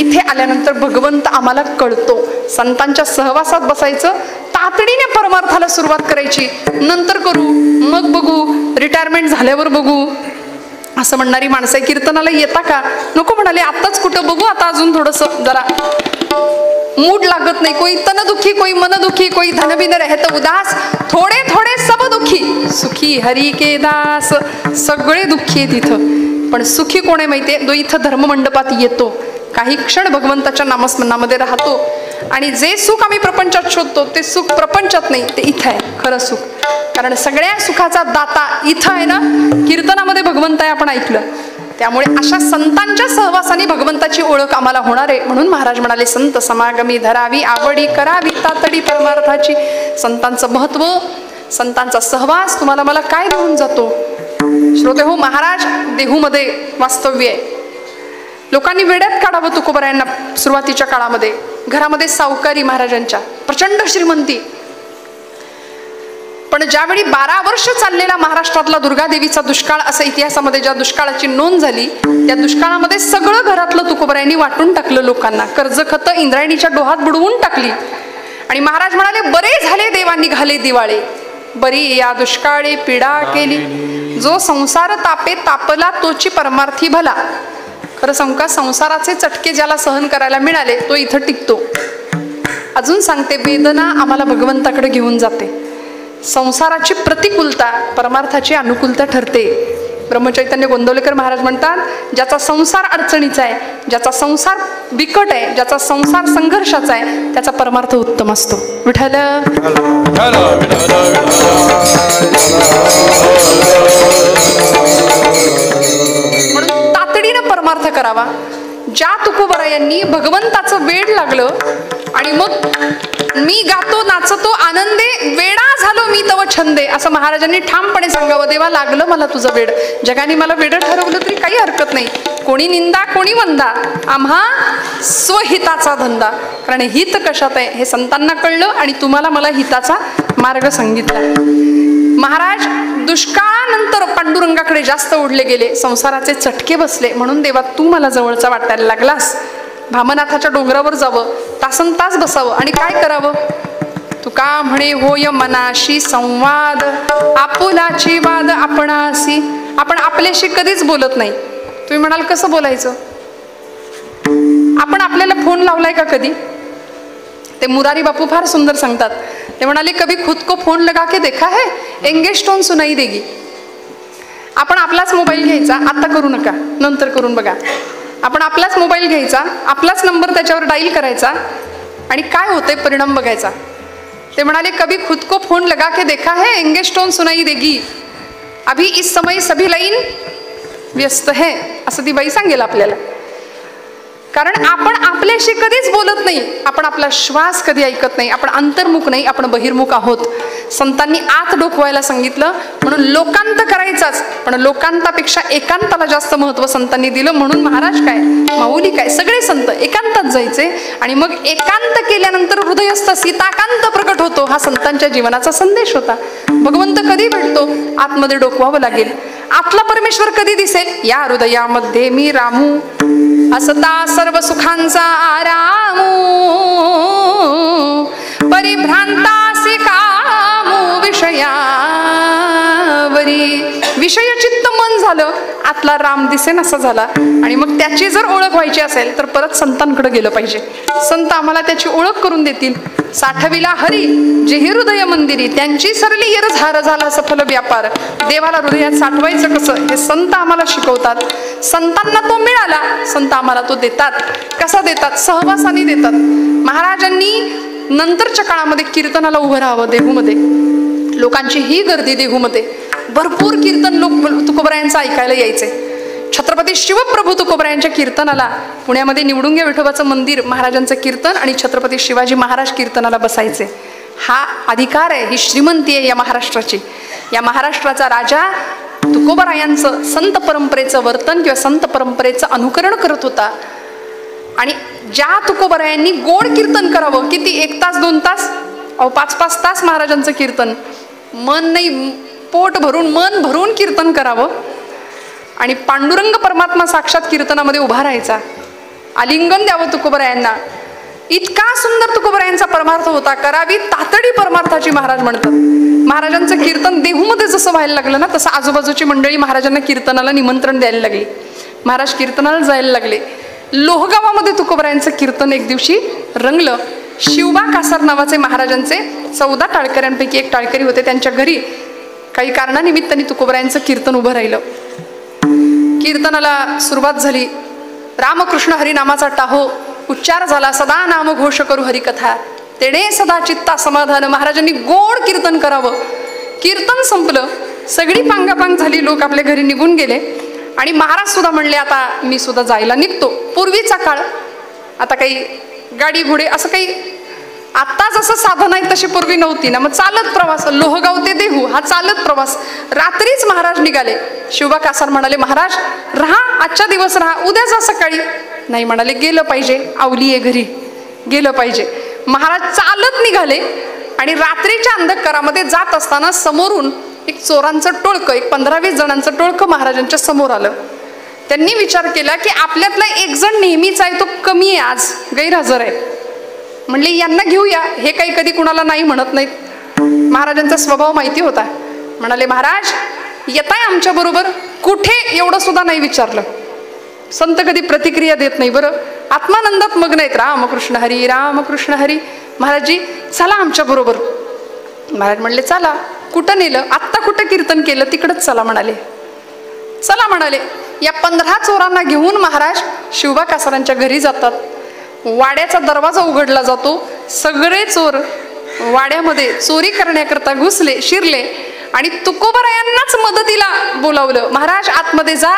इथे आल्यानंतर भगवंत आम्हाला कळतो. संतांच्या सहवासात बसायचं, तातडीने परमार्थाला सुरुवात करायची. नंतर करू, मग बघू, रिटायरमेंट झाल्यावर बघू असं म्हणणारी माणसं कीर्तनाला येता का? नको म्हणाले, आताच कुठं बघू, आता अजून थोडस जरा मूड लागत नाही. कोई तन दुखी, कोई मन दुखी, कोई धन बिन रहत उदास, थोडे थोडे सब दुखी, सुखी हरी के दास. सगळे दुःखी आहे तिथं, पण सुखी कोण आहे माहितीये? जो इथं धर्ममंडपात येतो, काही क्षण भगवंताच्या नामस्मरणामध्ये राहतो, आणि जे सुख आम्ही प्रपंचात शोधतो ते सुख प्रपंचात नाही, ते इथं आहे खरं सुख. कारण सगळ्या सुखाचा दाता इथं आहे ना, कीर्तनामध्ये भगवंत आहे, आपण ऐकलं. त्यामुळे अशा संतांच्या सहवासाने भगवंताची ओळख आम्हाला होणार आहे. म्हणून महाराज म्हणाले, संत समागमी धरावी आवडी, करावी तातडी परमार्थाची. संतांचं महत्व, संतांचा सहवास तुम्हाला मला काय देऊन जातो? श्रोते हो, महाराज देहूमध्ये वास्तव्य आहे. लोकांनी वेड्यात काढावं तुकोबरायांना. सुरुवातीच्या काळामध्ये घरामध्ये सावकारी महाराजांच्या प्रचंड श्रीमंती, पण ज्यावेळी 12 वर्ष चाललेला महाराष्ट्रातला दुर्गादेवीचा दुष्काळ असं इतिहासामध्ये ज्या दुष्काळाची नोंद झाली, त्या दुष्काळामध्ये सगळं घरातलं तुकोबरायांनी वाटून टाकलं लोकांना. कर्ज खतं इंद्रायणीच्या डोहात बुडवून टाकली. आणि महाराज म्हणाले, बरे झाले देवा निघाले दिवाळे, बरी या दुष्काळी पीडा केली. जो संसार तापे तापला तोची परमार्थी भला. खरं सांगू का, संसाराचे चटके ज्याला सहन करायला मिळाले तो इथं टिकतो. अजून सांगते, वेदना आम्हाला भगवंताकडे घेऊन जाते. संसाराची प्रतिकूलता परमार्थाची अनुकूलता ठरते. ब्रह्मचैतन्य गोंदवलेकर महाराज म्हणतात, ज्याचा संसार अडचणीचा आहे, ज्याचा संसार बिकट आहे, ज्याचा संसार संघर्षाचा आहे, त्याचा परमार्थ उत्तम असतो. विठ्ठल म्हणून तातडीनं परमार्थ करावा. ज्या तुकोबरायांनी भगवंताचं वेड लागलं आणि मग मी गातो नाचतो आनंदे, वेडा झालो मी तव छंदे, असं महाराजांनी ठामपणे सांगावं. देवा लागलं मला तुझं वेड, जगाने मला वेड ठरवलं तरी काही हरकत नाही. कोणी निंदा कोणी वंदा, आम्हा स्वहिताचा धंदा. कारण हित कशात आहे हे संतांना कळलं आणि तुम्हाला मला हिताचा मार्ग सांगितला. महाराज दुष्काळानंतर पांडुरंगाकडे जास्त ओढले गेले, संसाराचे चटके बसले. म्हणून देवा तू मला जवळचा वाटायला लागलास. भामनाथाच्या डोंगरावर जावं, तासन तास बसावं आणि काय करावं? तुका म्हणे होय मनाशी संवाद, आपुलाची वाद आपणासी. आपण आपल्याशी कधीच बोलत नाही. तुम्ही म्हणाल कसं बोलायचं? आपण आपल्याला फोन लावलाय का कधी? ते मुरारी बापू फार सुंदर सांगतात. ते म्हणाले, कभी खुद को फोन लगा के देखा है, एंगेज टोन सुनाई देगी. आपण आपलाच मोबाईल घ्यायचा, आता करू नका, नंतर करून बघा. आपण आपलाच मोबाईल घ्यायचा, आपलाच नंबर त्याच्यावर डायल करायचा आणि काय होतंय परिणाम बघायचा. ते म्हणाले, कभी खुद को फोन लगा के देखा है, एंगेज टोन सुनाई देगी, अभी इस समय सभी लाईन व्यस्त है, असं ती बाई सांगेल आपल्याला. कारण आपण आपल्याशी कधीच बोलत नाही, आपण आपला श्वास कधी ऐकत नाही, आपण अंतर्मुख नाही, आपण बहिर्मुख आहोत. संतांनी आत डोकवायला सांगितलं, म्हणून लोकांत करायचाच, पण लोकांतापेक्षा एकांताला जास्त महत्व संतांनी दिलं. म्हणून महाराज काय, माऊली काय, सगळे संत एकांतात जायचे आणि मग एकांत केल्यानंतर हृदयस्थ सीताकांत प्रकट होतो. हा संतांच्या जीवनाचा संदेश होता. भगवंत कधी भेटतो, आतमध्ये डोकवावं लागेल. आतला परमेश्वर कधी दिसेल, या हृदयामध्ये मी रामू, असता सर्व सुखांचा आरामू, परिभ्रांतासी कामू विषयावरी. विषय चित्त मन झालं, आतला राम दिसेन असा झाला. आणि मग त्याची जर ओळख व्हायची असेल तर परत संतांकडे गेलं पाहिजे. संत आम्हाला त्याची ओळख करून देतील. साठविला हरी जेही हृदय मंदिरी, त्यांची सरली येर झार झाला सफल व्यापार. देवाला हृदयात साठवायचं कसं हे संत आम्हाला शिकवतात. संतांना तो मिळाला, संत आम्हाला तो देतात. कसा देतात, सहवासाने देतात. महाराजांनी नंतरच्या काळामध्ये कीर्तनाला उभं राहावं देहूमध्ये. लोकांची ही गर्दी देहूमध्ये, भरपूर कीर्तन लोक तुकोबरायांचं ऐकायला यायचे. छत्रपती शिवप्रभू तुकोबरायांच्या कीर्तनाला पुण्यामध्ये निवडुंगे विठोबाचं मंदिर, महाराजांचं कीर्तन आणि छत्रपती शिवाजी महाराज कीर्तनाला बसायचे. हा अधिकार आहे, ही श्रीमंती आहे या महाराष्ट्राची. या महाराष्ट्राचा राजा तुकोबरायांचं संत परंपरेचं वर्तन किंवा संत परंपरेचं अनुकरण करत होता. आणि ज्या तुकोबरायांनी गोड कीर्तन करावं, किती 1 तास 2 तास, 5-5 तास महाराजांचं कीर्तन, मन नाही पोट भरून मन भरून कीर्तन करावं. आणि पांडुरंग परमात्मा साक्षात कीर्तनामध्ये उभा राहायचा, आलिंगन द्यावं तुकोबरायांना. इतका सुंदर तुकोबरायांचा परमार्थ होता. करावी तातडी परमार्थाची महाराज म्हणतात. महाराजांचं कीर्तन देहूमध्ये जसं व्हायला लागलं ना, तसं आजूबाजूची मंडळी महाराजांना कीर्तनाला निमंत्रण द्यायला लागली. महाराज कीर्तनाला जायला लागले. लोहगावामध्ये तुकोबरायांचं कीर्तन एक दिवशी रंगलं. शिवबा कासार नावाचे महाराजांचे 14 टाळकऱ्यांपैकी एक टाळकरी होते. त्यांच्या घरी काही कारणानिमित्ताने तुकोबरायांचं कीर्तन उभं राहिलं. कीर्तनाला सुरुवात झाली. रामकृष्ण हरी नामाचा टाहो उच्चार झाला. सदा नाम घोष करू हरिकथा, तेणे सदा चित्ता समाधान. महाराजांनी गोड कीर्तन करावं. कीर्तन संपलं, सगळी पांगापांग झाली, लोक आपल्या घरी निघून गेले. आणि महाराज सुद्धा म्हणले, आता मी सुद्धा जायला निघतो. पूर्वीचा काळ, आता काही गाडी घोडे असं काही आता जसं साधन आहे तशी पूर्वी नव्हती ना. मग चालत प्रवास, लोहगाव ते देहू हा चालत प्रवास. रात्रीच महाराज निघाले. शिवबा कासार म्हणाले, महाराज राहा, आजच्या दिवस राहा, उद्या जा सकाळी. नाही म्हणाले, गेलं पाहिजे, आवली आहे घरी, गेलं पाहिजे. महाराज चालत निघाले आणि रात्रीच्या अंधकारामध्ये जात असताना समोरून एक चोरांचं टोळकं, एक 15-20 जणांचं टोळकं महाराजांच्या समोर आलं. त्यांनी विचार केला की आपल्यातला एक जण नेहमीच आहे, तो कमी आहे, आज गैरहजर आहे. म्हणले यांना घेऊया. हे काही कधी कुणाला नाही म्हणत नाहीत. महाराजांचा स्वभाव माहिती होता. म्हणाले, महाराज येताय आमच्या बरोबर? कुठे एवढं सुद्धा नाही विचारलं. संत कधी प्रतिक्रिया देत नाही बरं, आत्मानंदात मग्न आहेत. रामकृष्ण हरी, रामकृष्ण हरी. महाराजजी चला आमच्या बरोबर. महाराज म्हणले, चला. कुठं नेलं? आत्ता कुठं कीर्तन केलं तिकडंच चला म्हणाले. चला म्हणाले. या 15 चोरांना घेऊन महाराज शिवबा कासारांच्या घरी जातात. वाड्याचा दरवाजा उघडला जातो. सगळे चोर वाड्यामध्ये चोरी करण्याकरता घुसले, शिरले आणि तुकोबरायांनाच मदतीला बोलावलं. महाराज आतमध्ये जा,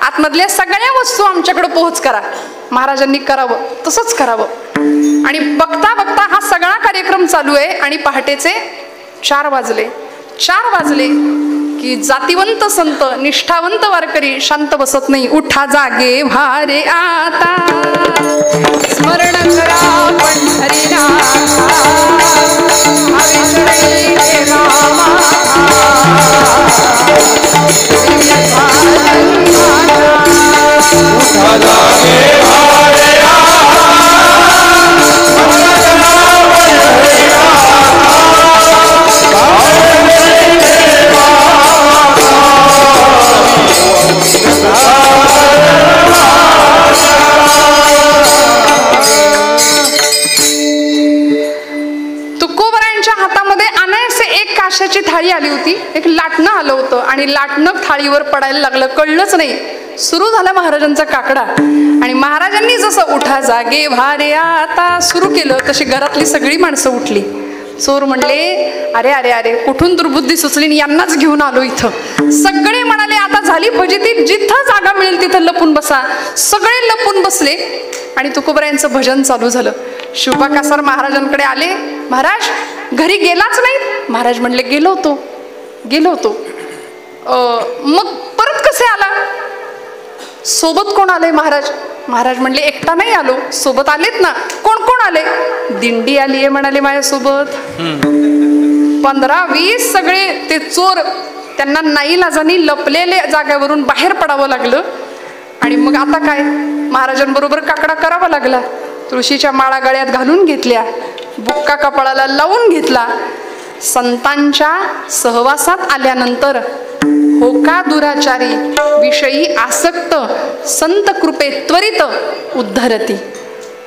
आतमधल्या सगळ्या वस्तू आमच्याकडे पोहोच करा. महाराजांनी करावं, तसंच करावं. आणि बघता बघता हा सगळा कार्यक्रम चालू आहे. आणि पहाटेचे 4 वाजले. 4 वाजले की जातिवंत संत, निष्ठावंत वारकरी शांत बसत नाही. उठा जागे भारे आता, स्मरण करा पंढरीनाथा, हरी जय रामा. उठा जागे भारे तुकोबरायांच्या हातामध्ये अनायासे एक काशाची थाळी आली होती. एक लाटणं आलं होतं आणि लाटणं थाळीवर पडायला लागलं, कळलंच नाही. सुरू झाला महाराजांचा काकडा आणि महाराजांनी जसं उठा जागे भारे आता सुरू केलं तशी घरातली सगळी माणसं उठली. चोर म्हणले अरे अरे अरे कुठून दुर्बुद्धी सुचली, यांनाच घेऊन आलो इथं. सगळे म्हणाले आता झाली फजिती, जिथं जागा मिळेल तिथं लपून बसा. सगळे लपून बसले आणि तुकोबरायांचं भजन चालू झालं. शिवबा कासार महाराजांकडे आले, महाराज घरी गेलाच नाही. महाराज म्हणले गेलो होतो. मग परत कसे आला? सोबत कोण आले महाराज? महाराज म्हणले एकटा नाही आलो, सोबत आलेत ना. कोण कोण आले? दिंडी आली आहे म्हणाले माझ्यासोबत. 15-20 सगळे ते चोर, त्यांना नाईलाजानी लपलेल्या जागेवरून बाहेर पडावं लागलं. आणि मग आता काय, महाराजांबरोबर काकडा करावा लागला. तुळशीच्या माळा गळ्यात घालून घेतल्या, बुक्का कपाळाला लावून घेतला. संतांच्या सहवासात आल्यानंतर होका दुराचारी विषयी आसक्त संत कृपे त्वरित उद्धरती.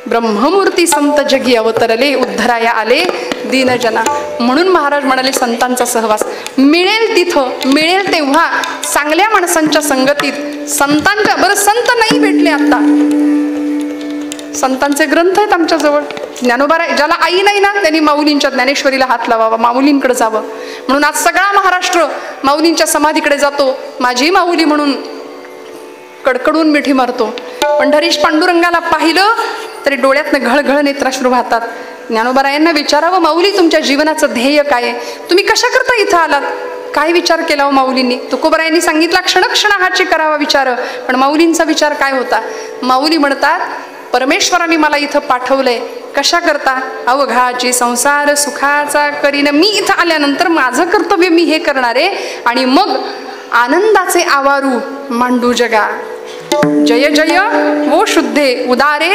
ब्रह्ममूर्ती संत जगी अवतरले, उद्धराया आले दीनजना. म्हणून महाराज म्हणाले संतांचा सहवास मिळेल तिथं, मिळेल तेव्हा चांगल्या माणसांच्या संगतीत. संतांच्या बरं संत नाही भेटले आता, संतांचे ग्रंथ आहेत आमच्या जवळ. ज्ञानोबा, ज्याला आई नाही ना त्यांनी माऊलींच्या ज्ञानेश्वरीला हात लावावा, माऊलींकडे जावं. म्हणून आज सगळा महाराष्ट्र माऊलींच्या समाधीकडे जातो. माझी माऊली म्हणून कडकडून मिठी मारतो. पंढरीश पांडुरंगाला पाहिलं तरी डोळ्यातनं घळघळ नेत्राश्रू वाहतात. ज्ञानोबारायांना विचारावं, माऊली तुमच्या जीवनाचं ध्येय काय आहे? तुम्ही कशा करता इथं आलात? काय विचार केला हो माऊलींनी? तुकोबरायांनी सांगितला क्षणक्षणाहाची करावा विचार. पण माऊलींचा विचार काय होता? माऊली म्हणतात परमेश्वराने मला इथं पाठवलंय कशा करता? अवघाची संसार सुखाचा करीन. मी इथं आल्यानंतर माझं कर्तव्य मी हे करणारे आणि मग आनंदाचे आवारू मांडू जगा. जय जय वो शुद्धे उदारे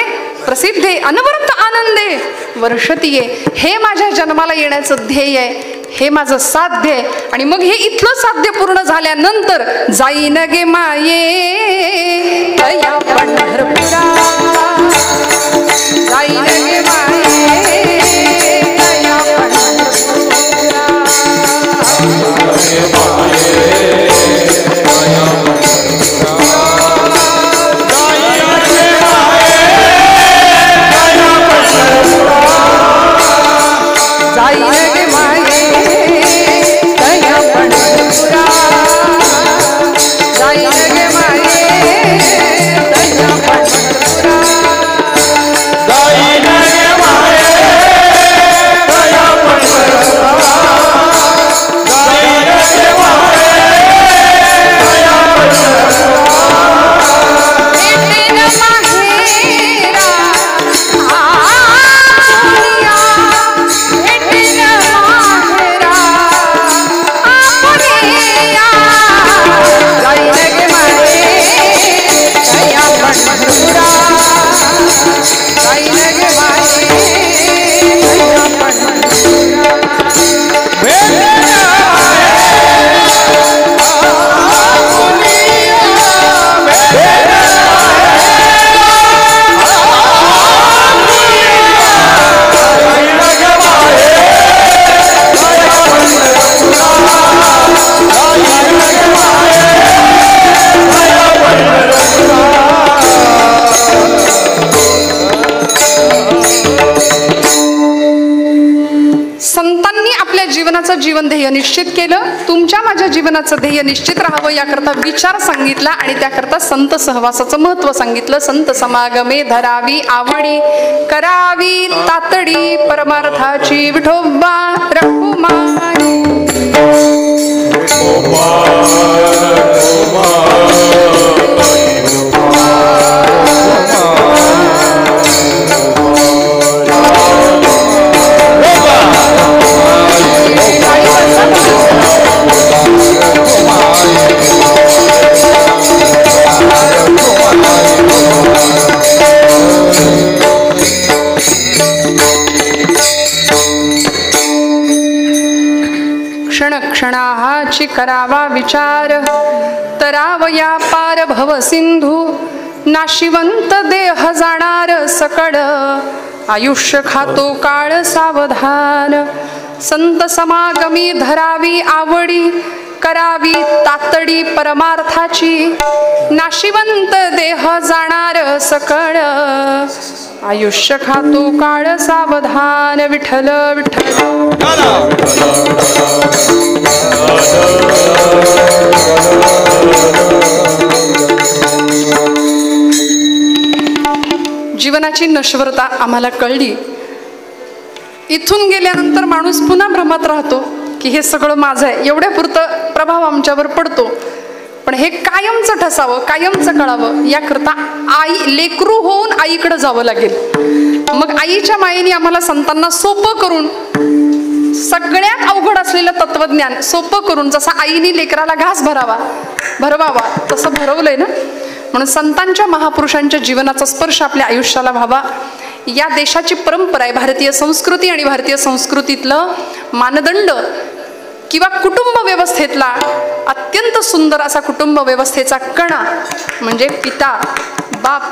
प्रसिद्धे अनवरत आनंदे वर्षतीये. हे माझ्या जन्माला येण्याचं ध्येय आहे, हे माझं साध्य आहे. आणि मग हे इथलं साध्य पूर्ण झाल्यानंतर जाईन गे माये तया पंढरपुरा, जाईन गे माये तया पंढरपुरा. जीवन ध्येय निश्चित केलं. तुमच्या माझ्या जीवनाचं ध्येय निश्चित राहावं याकरता विचार सांगितला आणि त्याकरता संत सहवासाचं महत्व सांगितलं. संत समागमे धरावी आवडी, करावी तातडी परमार्थाची विठोबा रखुमाई. क्षणाहाची करावा विचार, तरावया पार भव सिंधू. नाशिवंत देह जाणार सकड, आयुष्य खातो काळ सावधान. संत समागमी धरावी आवडी, करावी तातडी परमार्थाची, नाशिवंत देह जाणार सकळ, आयुष्य खातो काळ सावधान, विठ्ठल विठ्ठल. जीवनाची नश्वरता आम्हाला कळली. इथून गेल्यानंतर माणूस पुन्हा भ्रमात राहतो की हे सगळं माझं आहे, एवढ्यापुरतं प्रभाव आमच्यावर पडतो. पण हे कायमचं ठसावं, कायमचं कळावं याकरता आई लेकरू होऊन आईकडे जावं लागेल. मग आईच्या मायेने आम्हाला संतांना सोपं करून, सगळ्यात अवघड असलेलं तत्वज्ञान सोपं करून, जसा आईने लेकराला घास भरवावा तसं भरवलंय ना. म्हणून संतांच्या महापुरुषांच्या जीवनाचा स्पर्श आपल्या आयुष्याला व्हावा. या देशाची परंपरा आहे. भारतीय संस्कृती आणि भारतीय संस्कृतीतलं मानदंड किंवा कुटुंब व्यवस्थेतला अत्यंत सुंदर असा कुटुंब व्यवस्थेचा कणा म्हणजे पिता बाप.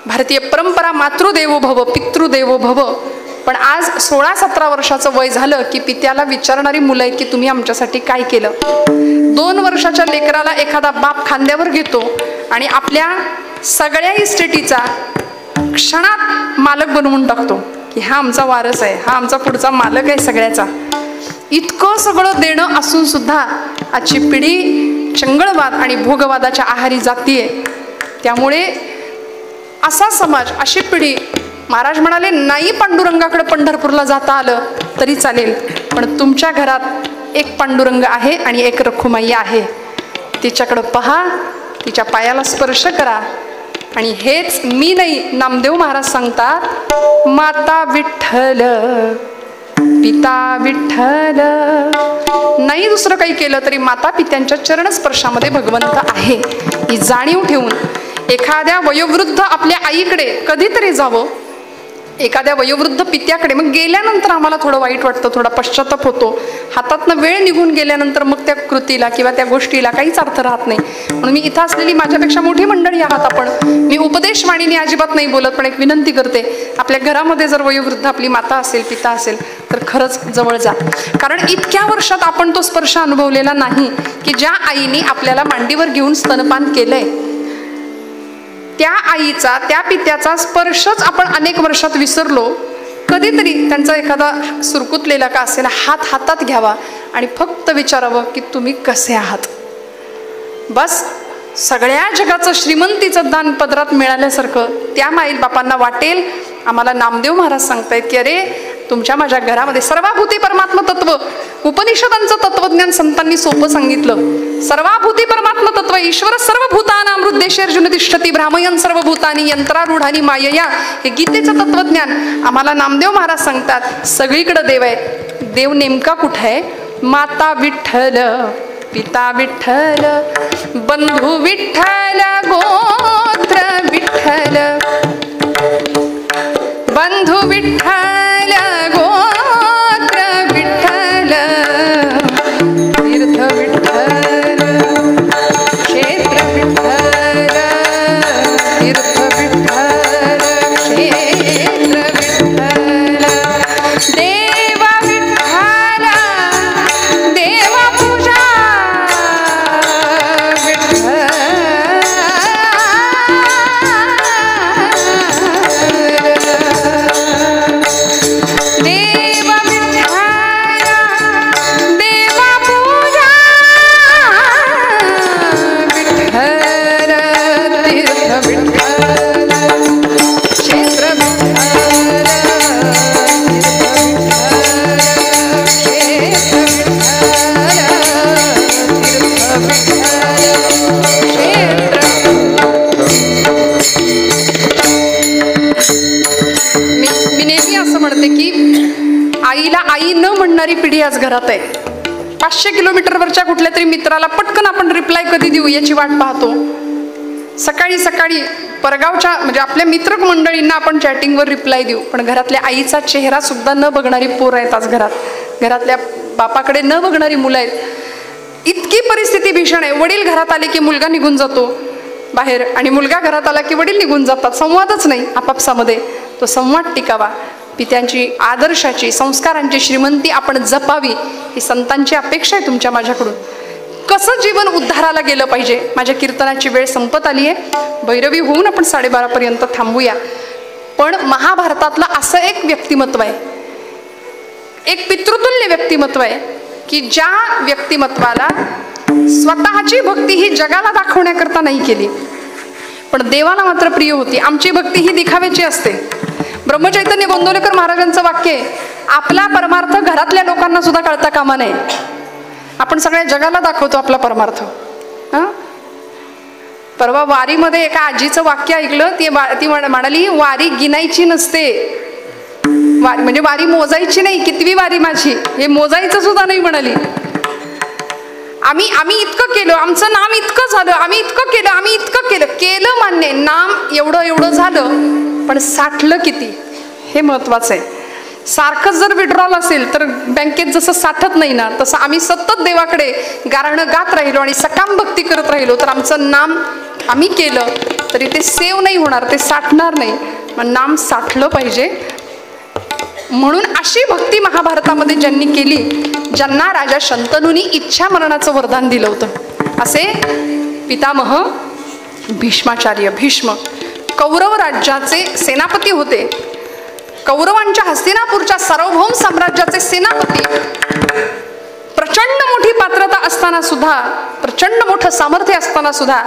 भारतीय परंपरा मातृदेवो भव पितृदेवो भव. पण आज 16-17 वर्षाचं वय झालं की पित्याला विचारणारी मुलं आहेत की तुम्ही आमच्यासाठी काय केलं. 2 वर्षाच्या लेकराला एखादा बाप खांद्यावर घेतो आणि आपल्या सगळ्या इस्टेटीचा क्षणात मालक बनवून टाकतो की हा आमचा वारस आहे, हा आमचा पुढचा मालक आहे सगळ्याचा. इतकं सगळं देणं असून सुद्धा आजची पिढी चंगळवाद आणि भोगवादाच्या आहारी जातीये. त्यामुळे असा समाज, अशी पिढी, महाराज म्हणाले नाही पांडुरंगाकडे पंढरपूरला जाता आलं तरी चालेल, पण तुमच्या घरात एक पांडुरंग आहे आणि एक रखुमाई आहे. तिच्याकडं पहा, तिच्या पायाला स्पर्श करा. आणि हेच मी नाही, नामदेव महाराज सांगतात, माता विठ्ठल पिता विठ्ठल. नाही दुसरं काही केलं तरी माता पित्यांच्या चरणस्पर्शामध्ये भगवंत आहे ही जाणीव ठेवून एखाद्या वयोवृद्ध आपल्या आईकडे कधीतरी जावं, एखाद्या वयोवृद्ध पित्याकडे. मग गेल्यानंतर आम्हाला थोडं वाईट वाटतं, थोडा पश्चाताप होतो. हातातनं वेळ निघून गेल्यानंतर मग त्या कृतीला किंवा त्या गोष्टीला काहीच अर्थ राहत नाही. म्हणून मी इथं असलेली माझ्यापेक्षा मोठी मंडळी आहात आपण, मी उपदेशवाणीने अजिबात नाही बोलत, पण एक विनंती करते, आपल्या घरामध्ये जर वयोवृद्ध आपली माता असेल, पिता असेल तर खरंच जवळ जा. कारण इतक्या वर्षात आपण तो स्पर्श अनुभवलेला नाही की ज्या आईने आपल्याला मांडीवर घेऊन स्तनपान केलंय. त्या आईचा, त्या पित्याचा स्पर्शच आपण अनेक वर्षात विसरलो. कधीतरी त्यांचा एखादा सुरकुतलेला का असेल हात हातात घ्यावा आणि फक्त विचारावं की तुम्ही कसे आहात. बस सगळ्या जगाचं श्रीमंतीचं दान पदरात मिळाल्यासारखं त्या माईल बापांना वाटेल. आम्हाला नामदेव महाराज सांगतायत की अरे तुमच्या माझ्या घरामध्ये सर्वाभूती परमात्म तत्व, उपनिषदांचं तत्वज्ञान संतांनी सोपं सांगितलं. सर्वाभूती परमात्म तत्व, ईश्वर सर्वभूतानां हृद्देशे अर्जुन तिष्ठति भ्रामयन् सर्वभूतानि यंत्रारूढानि मायया, हे गीतेचं तत्वज्ञान आम्हाला नामदेव महाराज सांगतात. सगळीकडे देव आहे. देव नेमका कुठे आहे? माता विठ्ठल पिता विठ्ठल बंधू विठ्ठल गोत्र विठ्ठल, बंधू विठ्ठल गोत्र विठ्ठल, तीर्थ विठ्ठल क्षेत्र विठ्ठल, तीर्थ विठ्ठल क्षेत्र विठ्ठल, देव विठ्ठल देव पूजा विठ्ठल, देव विठ्ठल देव पूजा विठ्ठल, तीर्थ विठ्ठल क्षेत्र विठ्ठल, मी नेहमी असं म्हणते की आईला आई न म्हणणारी पिढी आज घरात आहे. 500 किलोमीटरवरच्या कुठल्या तरी मित्राला पटकन आपण रिप्लाय कधी देऊ याची वाट पाहतो. सकाळी सकाळी परगावच्या म्हणजे आपल्या मित्र मंडळींना आपण चॅटिंगवर रिप्लाय देऊ, पण घरातल्या आईचा चेहरा सुद्धा न बघणारी पोर आहेत आज घरात. घरातल्या बापाकडे न बघणारी मुलं आहेत. इतकी परिस्थिती भीषण आहे. वडील घरात आले की मुलगा निघून जातो बाहेर आणि मुलगा घरात आला की वडील निघून जातात. संवादच नाही आपापसामध्ये. तो संवाद टिकावा. पित्यांची, आदर्शाची, संस्कारांची श्रीमंती आपण जपावी ही संतांची अपेक्षा आहे तुमच्या माझ्याकडून. कसं जीवन उद्धाराला गेलं पाहिजे. माझ्या कीर्तनाची वेळ संपत आली आहे. भैरवी होऊन आपण 12:30 थांबूया. पण महाभारतातलं असं एक व्यक्तिमत्व आहे, एक पितृतुल्य व्यक्तिमत्व आहे की ज्या व्यक्तिमत्वाला स्वतःची भक्ती ही जगाला दाखवण्याकरता नाही केली, पण देवाला मात्र प्रिय होती. आमची भक्ती ही दिखाव्याची असते. ब्रह्मचैतन्य गोंदवलेकर महाराजांचं वाक्य आहे, आपला परमार्थ घरातल्या लोकांना सुद्धा कळता कामा नये. आपण सगळ्या जगाला दाखवतो आपला परमार्थ. परवा वारीमध्ये एका आजीचं वाक्य ऐकलं. ती म्हणाली, वारी गिनायची नसते, वारी म्हणजे वारी मोजायची नाही, कितवी वारी माझी हे मोजायचं सुद्धा नाही म्हणाली. आम्ही इतकं केलं, आमचं नाम इतकं झालं, आम्ही इतकं केलं, आम्ही इतकं केलं मान्य, नाम एवढं झालं, पण साठलं किती हे महत्वाचं आहे. सारखंच जर विड्रॉल असेल तर बँकेत जसं साठत नाही ना, तसं आम्ही सतत देवाकडे गारणं गात राहिलो आणि सकाम भक्ती करत राहिलो तर आमचं नाम आम्ही केलं तरी ते सेव्ह नाही होणार, ते साठणार नाही. मग नाम साठलं पाहिजे. म्हणून अशी भक्ती महाभारतामध्ये ज्यांनी केली, ज्यांना राजा शंतनूंनी इच्छा मरणाचं वरदान दिलं होतं, असे पितामह भीष्माचार्य. भीष्म कौरव राज्याचे सेनापती होते. कौरवांच्या हस्तिनापूरच्या सार्वभौम साम्राज्याचे सेनापती. प्रचंड मोठी पात्रता असताना सुद्धा, प्रचंड मोठं सामर्थ्य असताना सुद्धा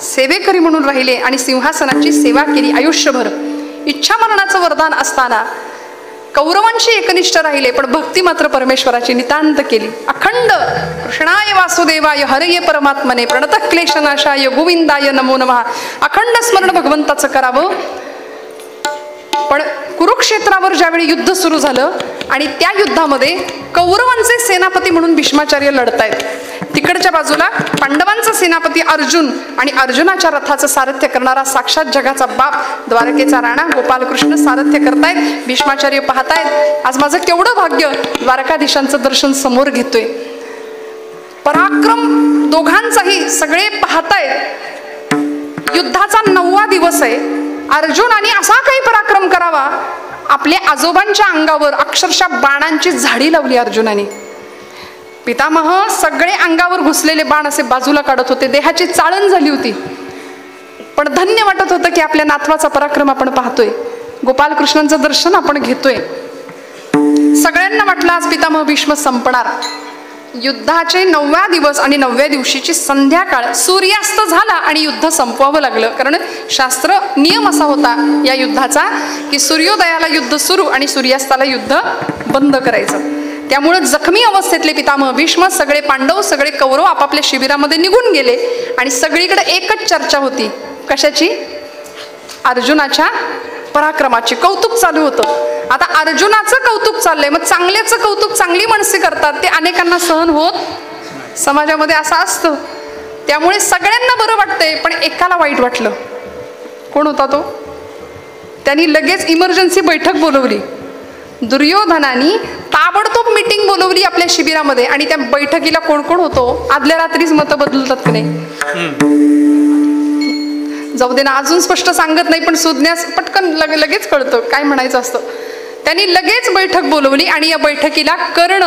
सेवेकरी म्हणून राहिले आणि सिंहासनाची सेवा केली आयुष्यभर. इच्छा मरणाचं वरदान असताना कौरवांशी एकनिष्ठ राहिले, पण भक्ती मात्र परमेश्वराची नितांत केली. अखंड कृष्णाय वासुदेवाय हरये परमात्मने प्रणतः क्लेशनाशाय गोविंदाय नमो नमः अखंड स्मरण भगवंताचं करावं. पण कुरुक्षेत्रावर ज्यावेळी युद्ध सुरू झालं आणि त्या युद्धामध्ये कौरवांचे सेनापती म्हणून भीष्माचार्य लढतायत, तिकडच्या बाजूला पांडवांचा सेनापती अर्जुन आणि अर्जुनाच्या रथाचं सारथ्य करणारा साक्षात जगाचा बाप द्वारकेचा राणा गोपालकृष्ण सारथ्य करतायत. भीष्माचार्य पाहतायत, आज माझं केवढं भाग्य, द्वारकाधीशांचं दर्शन समोर घेतोय. पराक्रम दोघांचाही सगळे पाहतायत. युद्धाचा 9वा दिवस आहे. अर्जुनाने असा काही पराक्रम करावा, आपल्या आजोबांच्या अंगावर अक्षरशः बाणांची झाडी लावली अर्जुनाने. पितामह सगळे अंगावर घुसलेले बाण असे बाजूला काढत होते, देहाची चाळण झाली होती, पण धन्य वाटत होतं की आपल्या नातवाचा पराक्रम आपण पाहतोय, गोपालकृष्णांचं दर्शन आपण घेतोय. सगळ्यांना वाटलं आज पितामह भीष्म संपणार. युद्धाचे 9व्या दिवस आणि 9व्या दिवशीची संध्याकाळ सूर्यास्त झाला आणि युद्ध संपवावं लागलं. कारण शास्त्र नियम असा होता या युद्धाचा की सूर्योदयाला युद्ध सुरू आणि सूर्यास्ताला युद्ध बंद करायचं. त्यामुळे जखमी अवस्थेतले पितामह भीष्म, सगळे पांडव, सगळे कौरव आपापल्या शिबिरामध्ये निघून गेले आणि सगळीकडे एकच चर्चा होती. कशाची? अर्जुनाच्या पराक्रमाची. कौतुक चालू होतं. आता अर्जुनाचं कौतुक चाललंय, मग चांगल्याचं कौतुक चांगली माणसे करतात, ते अनेकांना सहन होत समाजामध्ये असं असतं. त्यामुळे सगळ्यांना बरं वाटतंय, पण एकाला वाईट वाटलं. कोण होता तो? त्यांनी लगेच इमर्जन्सी बैठक बोलवली. दुर्योधनाने ताबडतोब मीटिंग बोलवली आपल्या शिबिरामध्ये आणि त्या बैठकीला कोण कोण होतो? आदल्या रात्रीच मतं बदलतात की नाही? जाऊ दे ना, अजून स्पष्ट सांगत नाही, पण सुज्ञास पटकन लगेच कळतं काय म्हणायचं असतं. त्यांनी लगेच बैठक बोलवली आणि या बैठकीला कर्ण,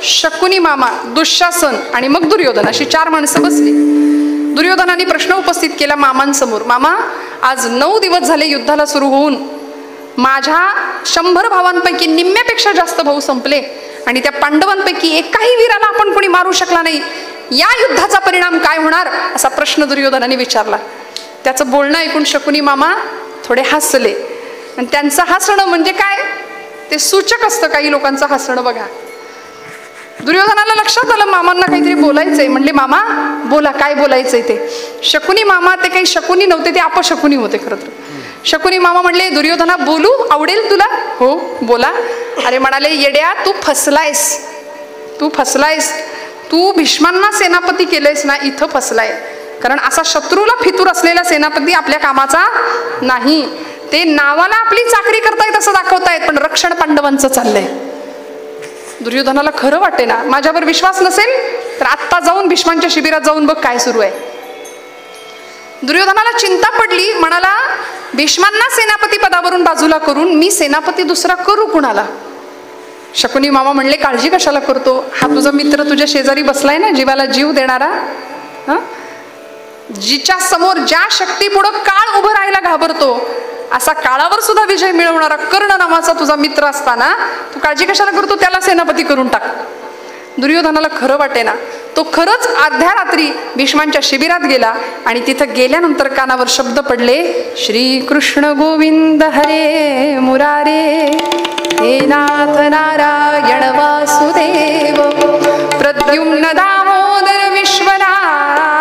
शकुनी मामा, दुःशासन आणि मग दुर्योधन अशी 4 माणसं बसली. दुर्योधनाने प्रश्न उपस्थित केला मामांसमोर. मामा, आज 9 दिवस झाले युद्धाला सुरू होऊन माझ्या 100 भावांपैकी निम्म्यापेक्षा जास्त भाऊ संपले आणि त्या पांडवांपैकी एकाही वीराला आपण कोणी मारू शकला नाही. या युद्धाचा परिणाम काय होणार असा प्रश्न दुर्योधनाने विचारला. त्याचं बोलणं ऐकून शकुनी मामा थोडे हसले आणि त्यांचं हसणं म्हणजे काय, ते सूचक असतं काही लोकांचं हसणं. बघा, दुर्योधनाला लक्षात आलं मामांना काहीतरी बोलायचंय. म्हणले, मामा बोला, काय बोलायचंय ते. शकुनी मामा ते काही शकुनी नव्हते, ते अपशकुनी होते खरं तर. शकुनी मामा म्हणले, दुर्योधना बोलू आवडेल तुला? हो बोला. अरे म्हणाले, येड्या तू फसलायस, तू भीष्मांना सेनापती केलंयस ना, इथं फसलाय. कारण असा शत्रूला फितूर असलेला सेनापती आपल्या कामाचा नाही. ते नावाला आपली चाकरी करतायत असं दाखवतायत, पण रक्षण पांडवांचं चाललंय. दुर्योधनाला खरं वाटे ना, माझ्यावर विश्वास नसेल तर आत्ता जाऊन भीष्मांच्या शिबिरात जाऊन बघ काय सुरू आहे. दुर्योधनाला चिंता पडली. म्हणाला, भीष्मांना सेनापती पदावरून बाजूला करून मी सेनापती दुसरा करू कुणाला? शकुनी मामा म्हणले काळजी कशाला करतो, हा तुझा मित्र तुझ्या शेजारी बसलाय ना, जीवाला जीव देणारा, जिच्या समोर ज्या शक्ती पुढं काळ उभं राहायला घाबरतो, असा काळावर सुद्धा विजय मिळवणारा कर्ण नावाचा तुझा मित्र असताना तू काळजी कशाला करतो, त्याला सेनापती करून टाक. दुर्योधनाला खरं वाटेना. तो खरंच अर्ध्या रात्री भीष्मांच्या शिबिरात गेला आणि तिथं गेल्यानंतर कानावर शब्द पडले, श्री कृष्ण गोविंद हरे मुरारे, हे नाथ नारायण वासुदेव, प्रद्युम्न दामोदर विश्वनाथ,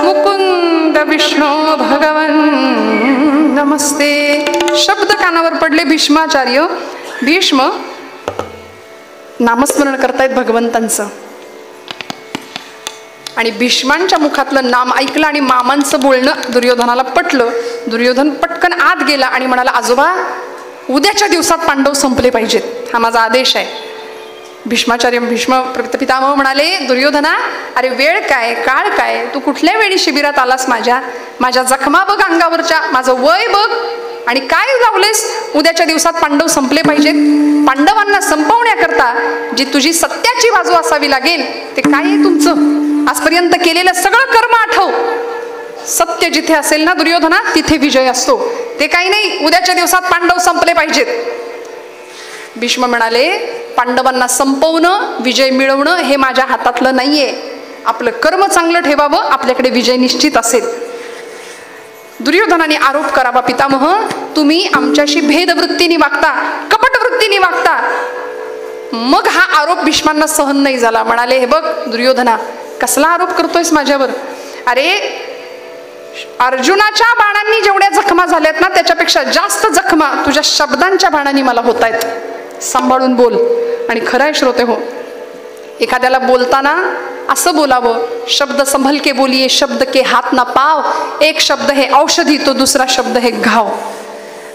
मुकुंद विष्णू भगवन नमस्ते. शब्द कानावर पडले. भीष्माचार्य भीष्म नामस्मरण करतायत भगवंतांचं, आणि भीष्मांच्या मुखातलं नाम ऐकलं आणि मामांचं बोलणं दुर्योधनाला पटलं. दुर्योधन पटकन आत गेला आणि म्हणाला, आजोबा उद्याच्या दिवसात पांडव संपले पाहिजेत, हा माझा आदेश आहे. भीष्माचार्य भीष्म पितामह म्हणाले, दुर्योधना अरे वेळ काय काळ काय, तू कुठल्या वेळी शिबिरात आलास, माझ्या जखमा बघ अंगावरच्या, माझं वय बघ, आणि काय लावलेस, उद्याच्या दिवसात पांडव संपले पाहिजेत. पांडवांना संपवण्याकरता जी तुझी सत्याची बाजू असावी लागेल ते काय आहे तुमचं, आजपर्यंत केलेलं सगळं कर्म आठव. सत्य जिथे असेल ना दुर्योधना, तिथे विजय असतो. ते काही नाही उद्याच्या दिवसात पांडव संपले पाहिजेत. भीष्म म्हणाले, पांडवांना संपवणं विजय मिळवणं हे माझ्या हातातलं नाहीये, आपलं कर्म चांगलं ठेवावं, आपल्याकडे विजय निश्चित असेल. दुर्योधनाने आरोप करावा, पितामह तुम्ही आमच्याशी भेदवृत्तीने वागता, कपट वृत्तीने वागता. मग हा आरोप भीष्मांना सहन नाही झाला. म्हणाले, हे बघ दुर्योधना, कसला आरोप करतोयस माझ्यावर, अरे अर्जुनाच्या बाणांनी जेवढ्या जखमा झाल्यात ना, त्याच्यापेक्षा जास्त जखमा तुझ्या शब्दांच्या बाणांनी मला होत आहेत. सांभाळून बोल. आणि खरं आहे श्रोते हो, एखाद्याला बोलताना असं बोलावं, शब्द संभल के बोलिये, शब्द के हात ना पाव, एक शब्द हे औषधी, तो दुसरा शब्द हे घाव.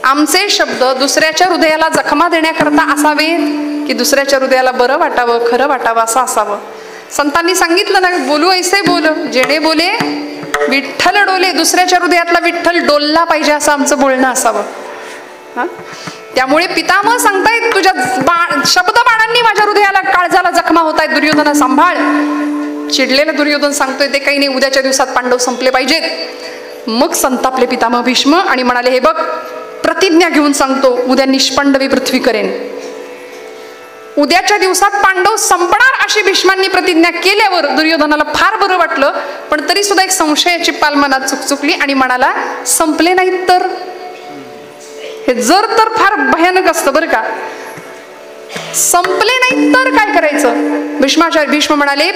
आमचे शब्द दुसऱ्याच्या हृदयाला जखमा देण्याकरता असावेत की दुसऱ्याच्या हृदयाला बरं वाटावं, खरं वाटावं असं असावं. संतांनी सांगितलं ना, बोलू ऐसे बोल जेणे बोले विठ्ठल डोले, दुसऱ्याच्या हृदयातला विठ्ठल डोलला पाहिजे असं आमचं बोलणं असावं. त्यामुळे पितामह सांगतायत, तुझ्या शब्द बाणांनी माझ्या हृदयाला काळजाला जखमा होत आहेत, दुर्योधना सांभाळ. चिडलेला दुर्योधन सांगतोय, ते काही नाही, उद्याच्या दिवसात पांडव संपले पाहिजेत. मग संतापले पितामह भीष्म आणि म्हणाले, हे बघ प्रतिज्ञा घेऊन सांगतो, उद्या निष्पंडवी पृथ्वी करेन. उद्याच्या दिवसात पांडव संपणार अशी भीष्मांनी प्रतिज्ञा केल्यावर दुर्योधनाला फार बरं वाटलं, पण तरी सुद्धा एक संशयाची पाल मनात चुकचुकली आणि म्हणाला, संपले नाहीत तर, हे जर तर फार भयानक असतं बरं का, संपले नाहीत तर काय करायचं. भीष्म म्हणाले,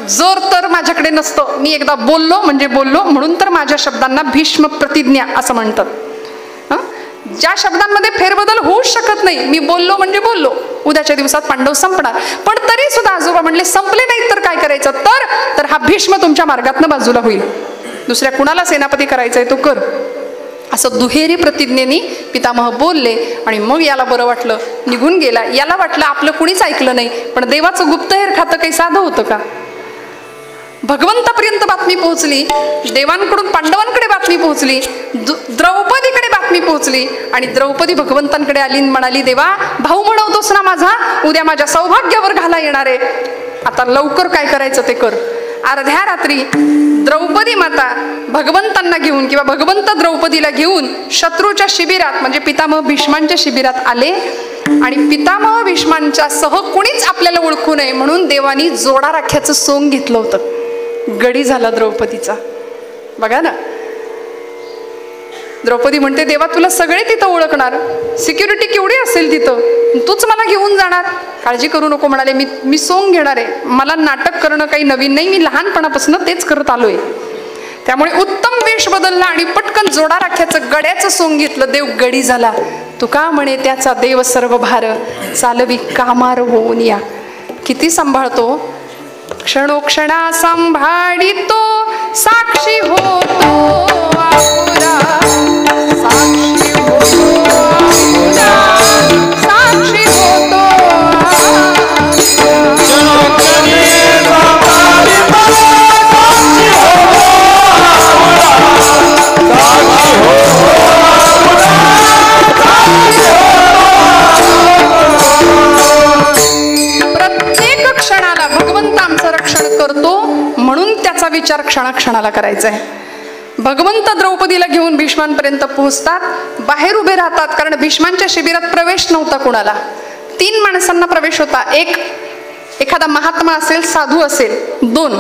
जर तर माझ्याकडे नसतं, मी एकदा बोललो म्हणजे बोललो, म्हणून तर माझ्या शब्दांना भीष्म प्रतिज्ञा असं म्हणतात. ज्या शब्दांमध्ये फेरबदल होऊच शकत नाही, मी बोललो म्हणजे बोललो, उद्याच्या दिवसात पांडव संपणार. पण तरी सुद्धा आजोबा म्हणले, संपले नाहीत तर काय करायचं, तर हा भीष्म तुमच्या मार्गातनं बाजूला होईल, दुसऱ्या कुणाला सेनापती करायचंय तो कर, असं दुहेरी प्रतिज्ञेने पितामह बोलले. आणि मग याला बरं वाटलं, निघून गेला. याला वाटलं आपलं कुणीच ऐकलं नाही, पण देवाचं गुप्तहेर खातं काही साधं होतं का. भगवंतापर्यंत बातमी पोहोचली, देवांकडून पांडवांकडे बातमी पोहोचली, द्रौपदीकडे बातमी पोहोचली, आणि द्रौपदी भगवंतांकडे आली आणि म्हणाली, देवा भाऊ म्हणवतोस ना माझा, उद्या माझ्या सौभाग्यावर घाला येणार आहे, आता लवकर काय करायचं ते कर. अर्ध्या रात्री द्रौपदी माता भगवंतांना घेऊन किंवा भगवंत द्रौपदीला घेऊन शत्रूच्या शिबिरात म्हणजे पितामह भीष्मांच्या शिबिरात आले. आणि पितामह भीष्मांच्या सह कुणीच आपल्याला ओळखू नये म्हणून देवानी जोडा राख्याचं सोंग घेतलं होतं. गडी झाला द्रौपदीचा. बघा ना, द्रौपदी म्हणते, देवा तुला सगळे तिथं ओळखणार, सिक्युरिटी केवढी असेल तिथं, तूच मला घेऊन जाणार, काळजी करू नको. म्हणाले, मी सोंग घेणार आहे, मला नाटक करणं काही नवीन नाही, मी लहानपणापासून तेच करत आलोय. त्यामुळे उत्तम वेश बदलला आणि पटकन जोडा राख्याचं गड्याचं सोंग घेतलं. देव गडी झाला. तुका म्हणे त्याचा देव सर्व भार, चालवी कामार होऊन या. किती सांभाळतो, क्षणोक्षणा सांभाळितो, साक्षी होतो आपुरा, साक्षी होतो आपुरा, साक्षी होतो क्षणाक्षणाला करायचं आहे. भगवंत द्रौपदीला घेऊन भीष्मांपर्यंत पोहोचतात, बाहेर उभे राहतात, कारण भीष्मांच्या शिबिरात प्रवेश नव्हता कोणाला. 3 माणसांना प्रवेश होता. एखादा महात्मा असेल, साधू असेल, 2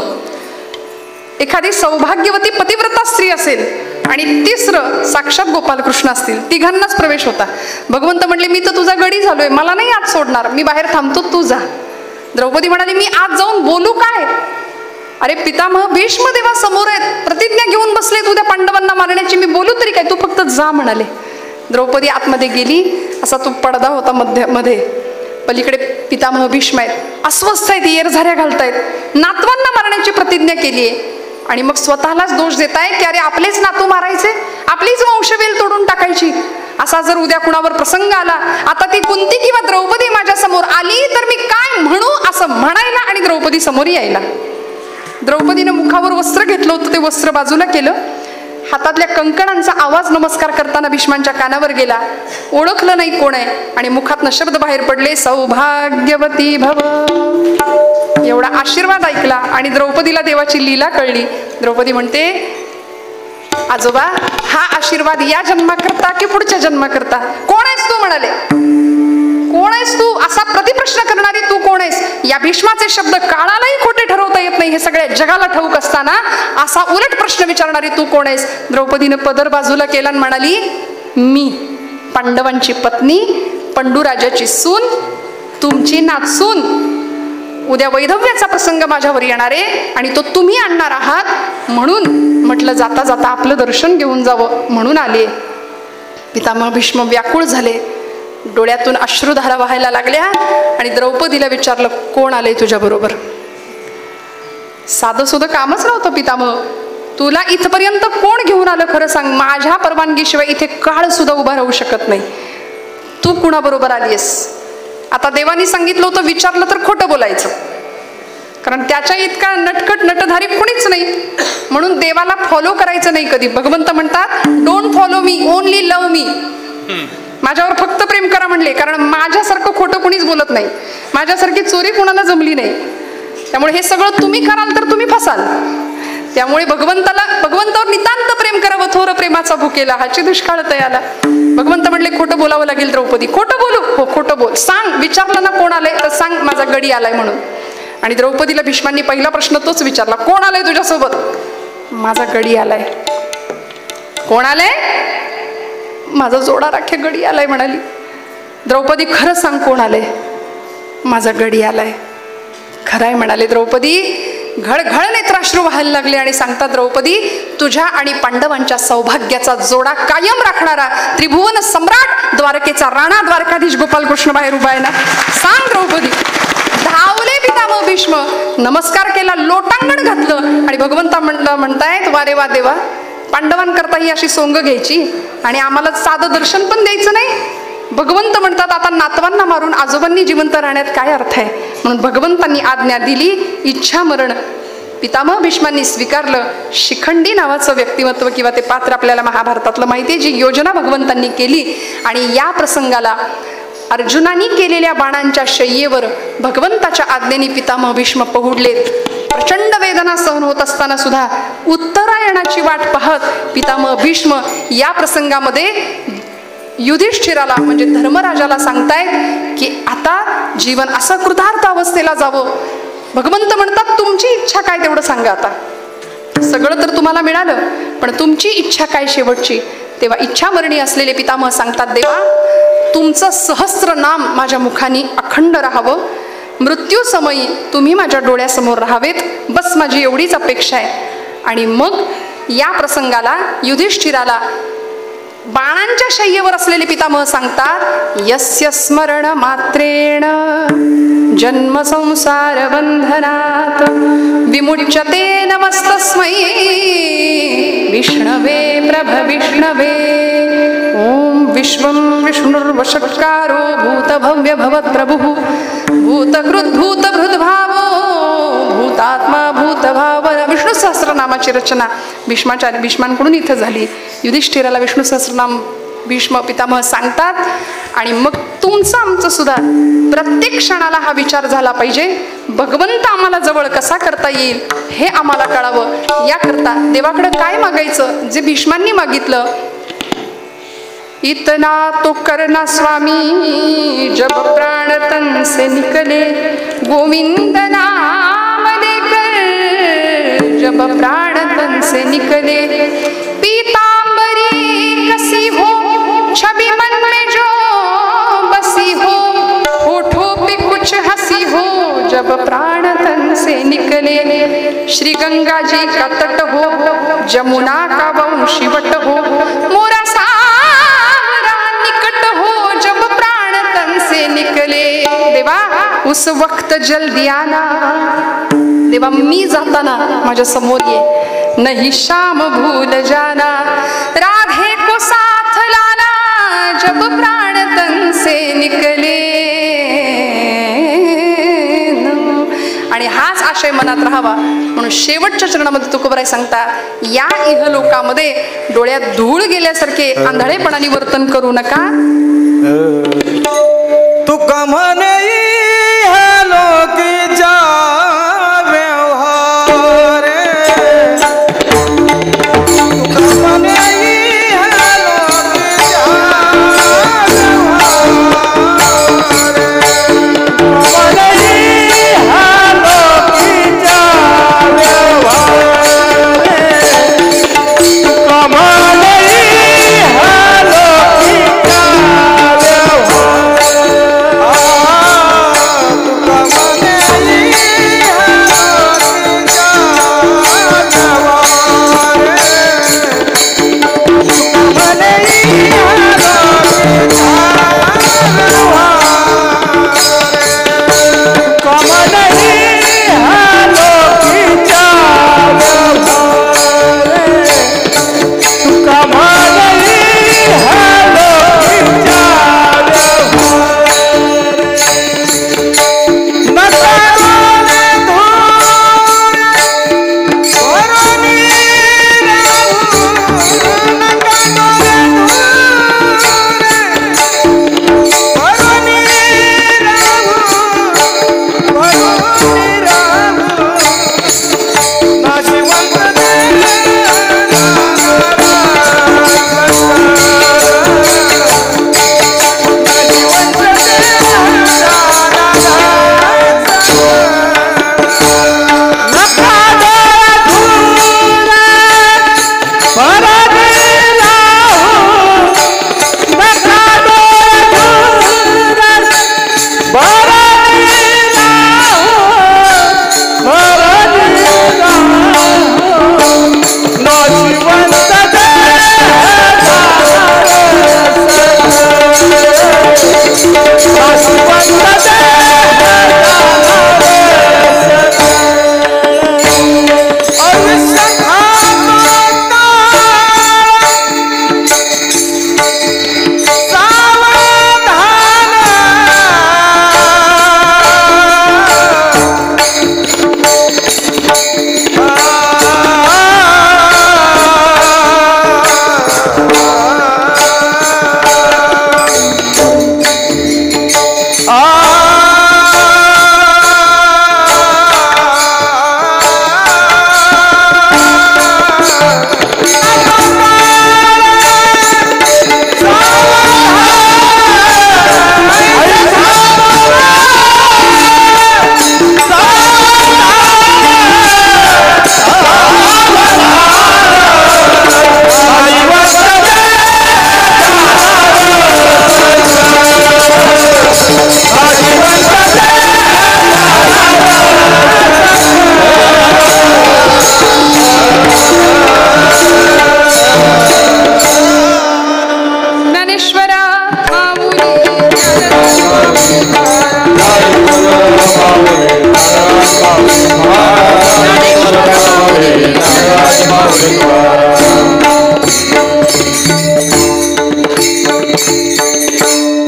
एखादी सौभाग्यवती पतिव्रता स्त्री असेल, आणि 3रं साक्षात गोपालकृष्ण असतील. 3घांनाच प्रवेश होता. भगवंत म्हणले, मी तर तुझा गडी झालोय, मला नाही आत सोडणार, मी बाहेर थांबतो, तू जा. द्रौपदी म्हणाली, मी आत जाऊन बोलू काय? अरे पितामह भीष्म देवा समोर आहेत, प्रतिज्ञा घेऊन बसलेत उद्या पांडवांना मारण्याची, मी बोलू तरी काय? तू फक्त जा म्हणाले. द्रौपदी आतमध्ये गेली. असा तो पडदा होता मध्ये. पलीकडे पितामह भीष्म आहेत, अस्वस्थ आहेत, येरझाऱ्या घालतायत, नातवांना मारण्याची प्रतिज्ञा केली आहे. आणि मग स्वतःलाच दोष देताय की अरे आपलेच नातू मारायचे, आपलीच वंशवेल तोडून टाकायची. असा जर उद्या कुणावर प्रसंग आला, आता ती कुंती किंवा द्रौपदी माझ्या समोर आली तर मी काय म्हणू, असं म्हणायला आणि द्रौपदी समोर यायला. द्रौपदीनं मुखावर वस्त्र घेतलं होतं, ते वस्त्र बाजूला केलं. हातातल्या कंकणांचा आवाज नमस्कार करताना भीष्मांच्या कानावर गेला. ओळखलं नाही कोण आहे, आणि मुखातनं शब्द बाहेर पडले, सौभाग्यवती भव. एवढा आशीर्वाद ऐकला आणि द्रौपदीला देवाची लीला कळली. द्रौपदी म्हणते, आजोबा हा आशीर्वाद या जन्माकरता की पुढच्या जन्माकरता? कोण आहेस तू म्हणाले, कोण आहेस तू? असा प्रतिप्रश्न करणारी तू कोण आहेस? या भीष्माचे शब्द काळालाही खोटे ठरवता येत नाही हे सगळ्या जगाला ठाऊक असताना असा उलट प्रश्न विचारणारी तू कोण आहेस? द्रौपदीनं पदर बाजूला केला आणि म्हणाली, मी पांडवांची पत्नी, पंडूराजाची सून, तुमची नातसून. उद्या वैधव्याचा प्रसंग माझ्यावर येणार आहे आणि तो तुम्ही आणणार आहात, म्हणून म्हटलं जाता जाता आपलं दर्शन घेऊन जावं म्हणून आले. पितामह भीष्म व्याकुळ झाले, डोळ्यातून अश्रुधारा वाहायला लागल्या आणि द्रौपदीला विचारलं, कोण आले तुझ्या बरोबर? साधं सुद्धा कामच नव्हतं. पितामह, तुला इथपर्यंत कोण घेऊन आलं खरं सांग? माझ्या परवानगीशिवाय इथे काळ सुद्धा उभा राहू शकत नाही. तू कुणाबरोबर आलीस? आता देवानी सांगितलं होतं विचारलं तर खोटं बोलायचं, कारण त्याच्या इतका नटखट नटधारी कुणीच नाही, म्हणून देवाला फॉलो करायचं नाही कधी. भगवंत म्हणतात, don't follow me, only love me. माझ्यावर फक्त प्रेम करा म्हणले, कारण माझ्यासारखं खोटं कुणीच बोलत नाही, माझ्यासारखी चोरी कुणाला जमली नाही. त्यामुळे हे सगळं तुम्ही कराल तर तुम्ही फसाल. त्यामुळे भगवंतावर नितांत प्रेम करावं, थोर प्रेमाचा भुकेला हाची दुष्काळ तयाला. भगवंत म्हणले, खोटं बोलावं लागेल द्रौपदी. खोटं बोलू? हो खोटं बोल. सांग, विचारलं ना कोण आलंय तर सांग माझा गडी आलाय म्हणून. आणि द्रौपदीला भीष्मांनी पहिला प्रश्न तोच विचारला, कोण आलंय तुझ्यासोबत? माझा गडी आलाय. कोण आलंय? माझा जोडा राख्या गडी आलाय म्हणाली. द्रौपदी, खरं सांग कोण आलंय? माझा गडी आलाय. खरंय म्हणाले द्रौपदी. घळघळ नेत्राश्रू व्हायला लागले आणि सांगतात, द्रौपदी, तुझ्या आणि पांडवांच्या सौभाग्याचा जोडा कायम राखणारा त्रिभुवन सम्राट, द्वारकेचा राणा, द्वारकाधीश गोपालकृष्ण बाहेर उभा आहे ना. सांग द्रौपदी. धावले पितामह भीष्म, नमस्कार केला, लोटांगण घातलं आणि भगवंता म्हणतायत, वारे वा देवा, पांडवांकरता ही अशी सोंग घ्यायची आणि आम्हाला साधं दर्शन पण द्यायचं नाही. भगवंत म्हणतात, आता नातवांना मारून आजोबांनी जिवंत राहण्यात काय अर्थ आहे? म्हणून भगवंतांनी आज्ञा दिली, इच्छा मरण. पितामह भीष्मांनी स्वीकारलं. शिखंडी नावाचं व्यक्तिमत्व किंवा ते पात्र आपल्याला महाभारतातलं माहिती आहे, जी योजना भगवंतांनी केली. आणि या प्रसंगाला अर्जुनानी केलेल्या बाणांच्या शय्येवर भगवंताच्या आज्ञेने पितामह भीष्म पहुडलेत. प्रचंड वेदना सहन होत असताना सुद्धा उत्तरायणाची वाट पाहत पितामह भीष्म या प्रसंगामध्ये युधिष्ठिराला म्हणजे धर्मराजाला सांगतायत की आता जीवन असं कृतार्थ अवस्थेला जावं. भगवंत म्हणतात, तुमची इच्छा काय तेवढं सांगा. आता सगळं तर तुम्हाला मिळालं, पण तुमची इच्छा काय शेवटची? तेव्हा इच्छामरणी असलेले पितामह सांगतात, देवा, तुमचं सहस्त्र नाम माझ्या मुखानी अखंड राहावं, मृत्यू समयी तुम्ही माझ्या डोळ्यासमोर राहावेत, बस माझी एवढीच अपेक्षा आहे. आणि मग या प्रसंगाला युधिष्ठिराला बाणांच्या शय्येवर असलेले पितामह सांगतात, यस्य स्मरण मात्रेण जन्म संसार बंधनात विमुच्यते नमस्तस्मै विष्णवे प्रभ विष्णवे. ओम विश्वं विष्णुर्वषट्कारो भूतभव्य भवत्प्रभुः भूतकृत भूतभृद्भावो भूतात्मा भूतभावन. विष्णू सहस्रनामाची रचना भीष्मांकडून इथं झाली. युधिष्ठिराला विष्णू सहस्रनाम भीष्म पितामह सांगतात. आणि मग तुमचं आमचं सुद्धा प्रत्येक क्षणाला हा विचार झाला पाहिजे, भगवंत आम्हाला जवळ कसा करता येईल हे आम्हाला कळावं. याकरता देवाकडे काय मागायचं, जे भीष्मांनी मागितलं. इतना तो करना स्वामी जब प्राण तन से निकले, गोविंद नाम लेकर जब प्राण तन से निकले. पीतांबरी कसी हो छवि मन में जो बसी हो, होठों पे कुछ हंसी हो जब प्राण तन से निकले. श्री गंगा जी का तट हो, जमुना का वंशीवट हो, मोरा सावरा निकट हो जब प्राण तन से निकले. देवा उस वक्त जल्दी आना, देवा मी जाताना माझ्या समोर ये. नहीं शाम भूल जाना, राधे को साथ लाना जब प्राण तन से निकले. आणि हाच आशय मनात राहावा म्हणून शेवटच्या चरणामध्ये तुकोबराय सांगतात, या इहलोकामध्ये डोळ्यात धूळ गेल्यासारखे आंधळेपणाने वर्तन करू नका. तुका म्हणे इहलोकीचा व्यवहार, तुका म्हणे इहलोकीचा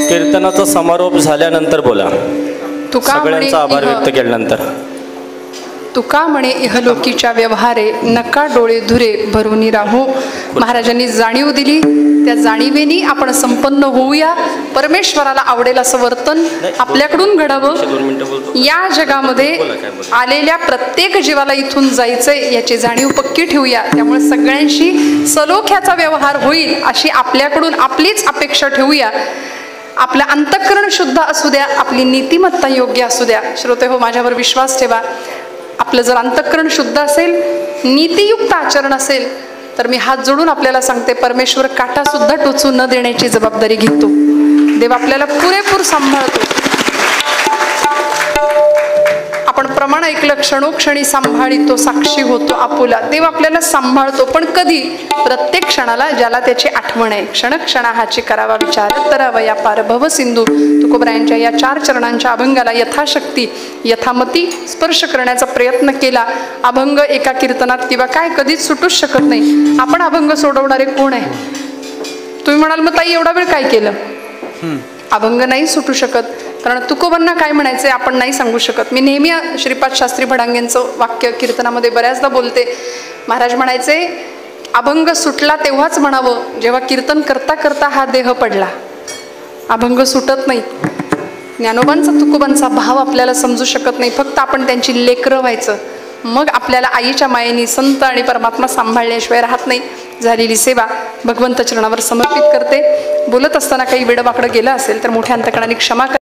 कीर्तनाचा समारोप झाल्यानंतर बोला. तुका सगळ्यांचा आभार व्यक्त केल्यानंतर तुका म्हणे इहलोकीच्या व्यवहारे नका डोळे धुरे भरूनी राहू. महाराजांनी जाणीव दिली, त्या जाणीवेनी आपण संपन्न होऊया. परमेश्वराला आवडेल असं वर्तन आपल्याकडून घडावं. या जगामध्ये आलेल्या प्रत्येक जीवाला इथून जायचंय याची जाणीव पक्की ठेवूया. त्यामुळे सगळ्यांशी सलोख्याचा व्यवहार होईल अशी आपल्याकडून आपलीच अपेक्षा ठेवूया. आपलं अंतःकरण शुद्ध असू द्या, आपली नीतिमत्ता योग्य असू द्या. श्रोते हो, माझ्यावर विश्वास ठेवा. आपलं जर अंतःकरण शुद्ध असेल, नीतियुक्त आचरण असेल, तर मी हात जोडून आपल्याला सांगते, परमेश्वर काटा सुद्धा टोचू न देण्याची जबाबदारी घेतो. देव आपल्याला पुरेपूर सांभाळतो. आपण प्रमाण ऐकलं, क्षणोक्षणी सांभाळितो, साक्षी होतो आपुला. देव आपल्याला सांभाळतो, पण कधी? प्रत्येक क्षणाला ज्याला त्याची आठवण आहे. क्षणक्षणा हाची करावा विचार, तरावया पार भव सिंधू. तुकोबरायांच्या या 4 चरणांच्या अभंगाला यथाशक्ती यथामती स्पर्श करण्याचा प्रयत्न केला. अभंग एका कीर्तनात किंवा काय कधीच सुटूच शकत नाही. आपण अभंग सोडवणारे कोण आहे? तुम्ही म्हणाल, मग ताई एवढा वेळ काय केलं? अभंग नाही सुटू शकत, कारण तुकोबांना काय म्हणायचंय आपण नाही सांगू शकत. मी नेहमी श्रीपाद शास्त्री भडांगेंचं वाक्य कीर्तनामध्ये बऱ्याचदा बोलते. महाराज म्हणायचे, अभंग सुटला तेव्हाच म्हणावं जेव्हा कीर्तन करता करता हा देह पडला. अभंग सुटत नाही. ज्ञानोबांचा तुकोबांचा भाव आपल्याला समजू शकत नाही. फक्त आपण त्यांची लेकरं व्हायचं, मग आपल्याला आईच्या मायेनी संत आणि परमात्मा सांभाळल्याशिवाय राहत नाही. झालेली सेवा भगवंत चरणावर समर्पित करते. बोलत असताना काही वेडवाकडं गेलं असेल तर मोठ्या अंतकरणाने क्षमा करा.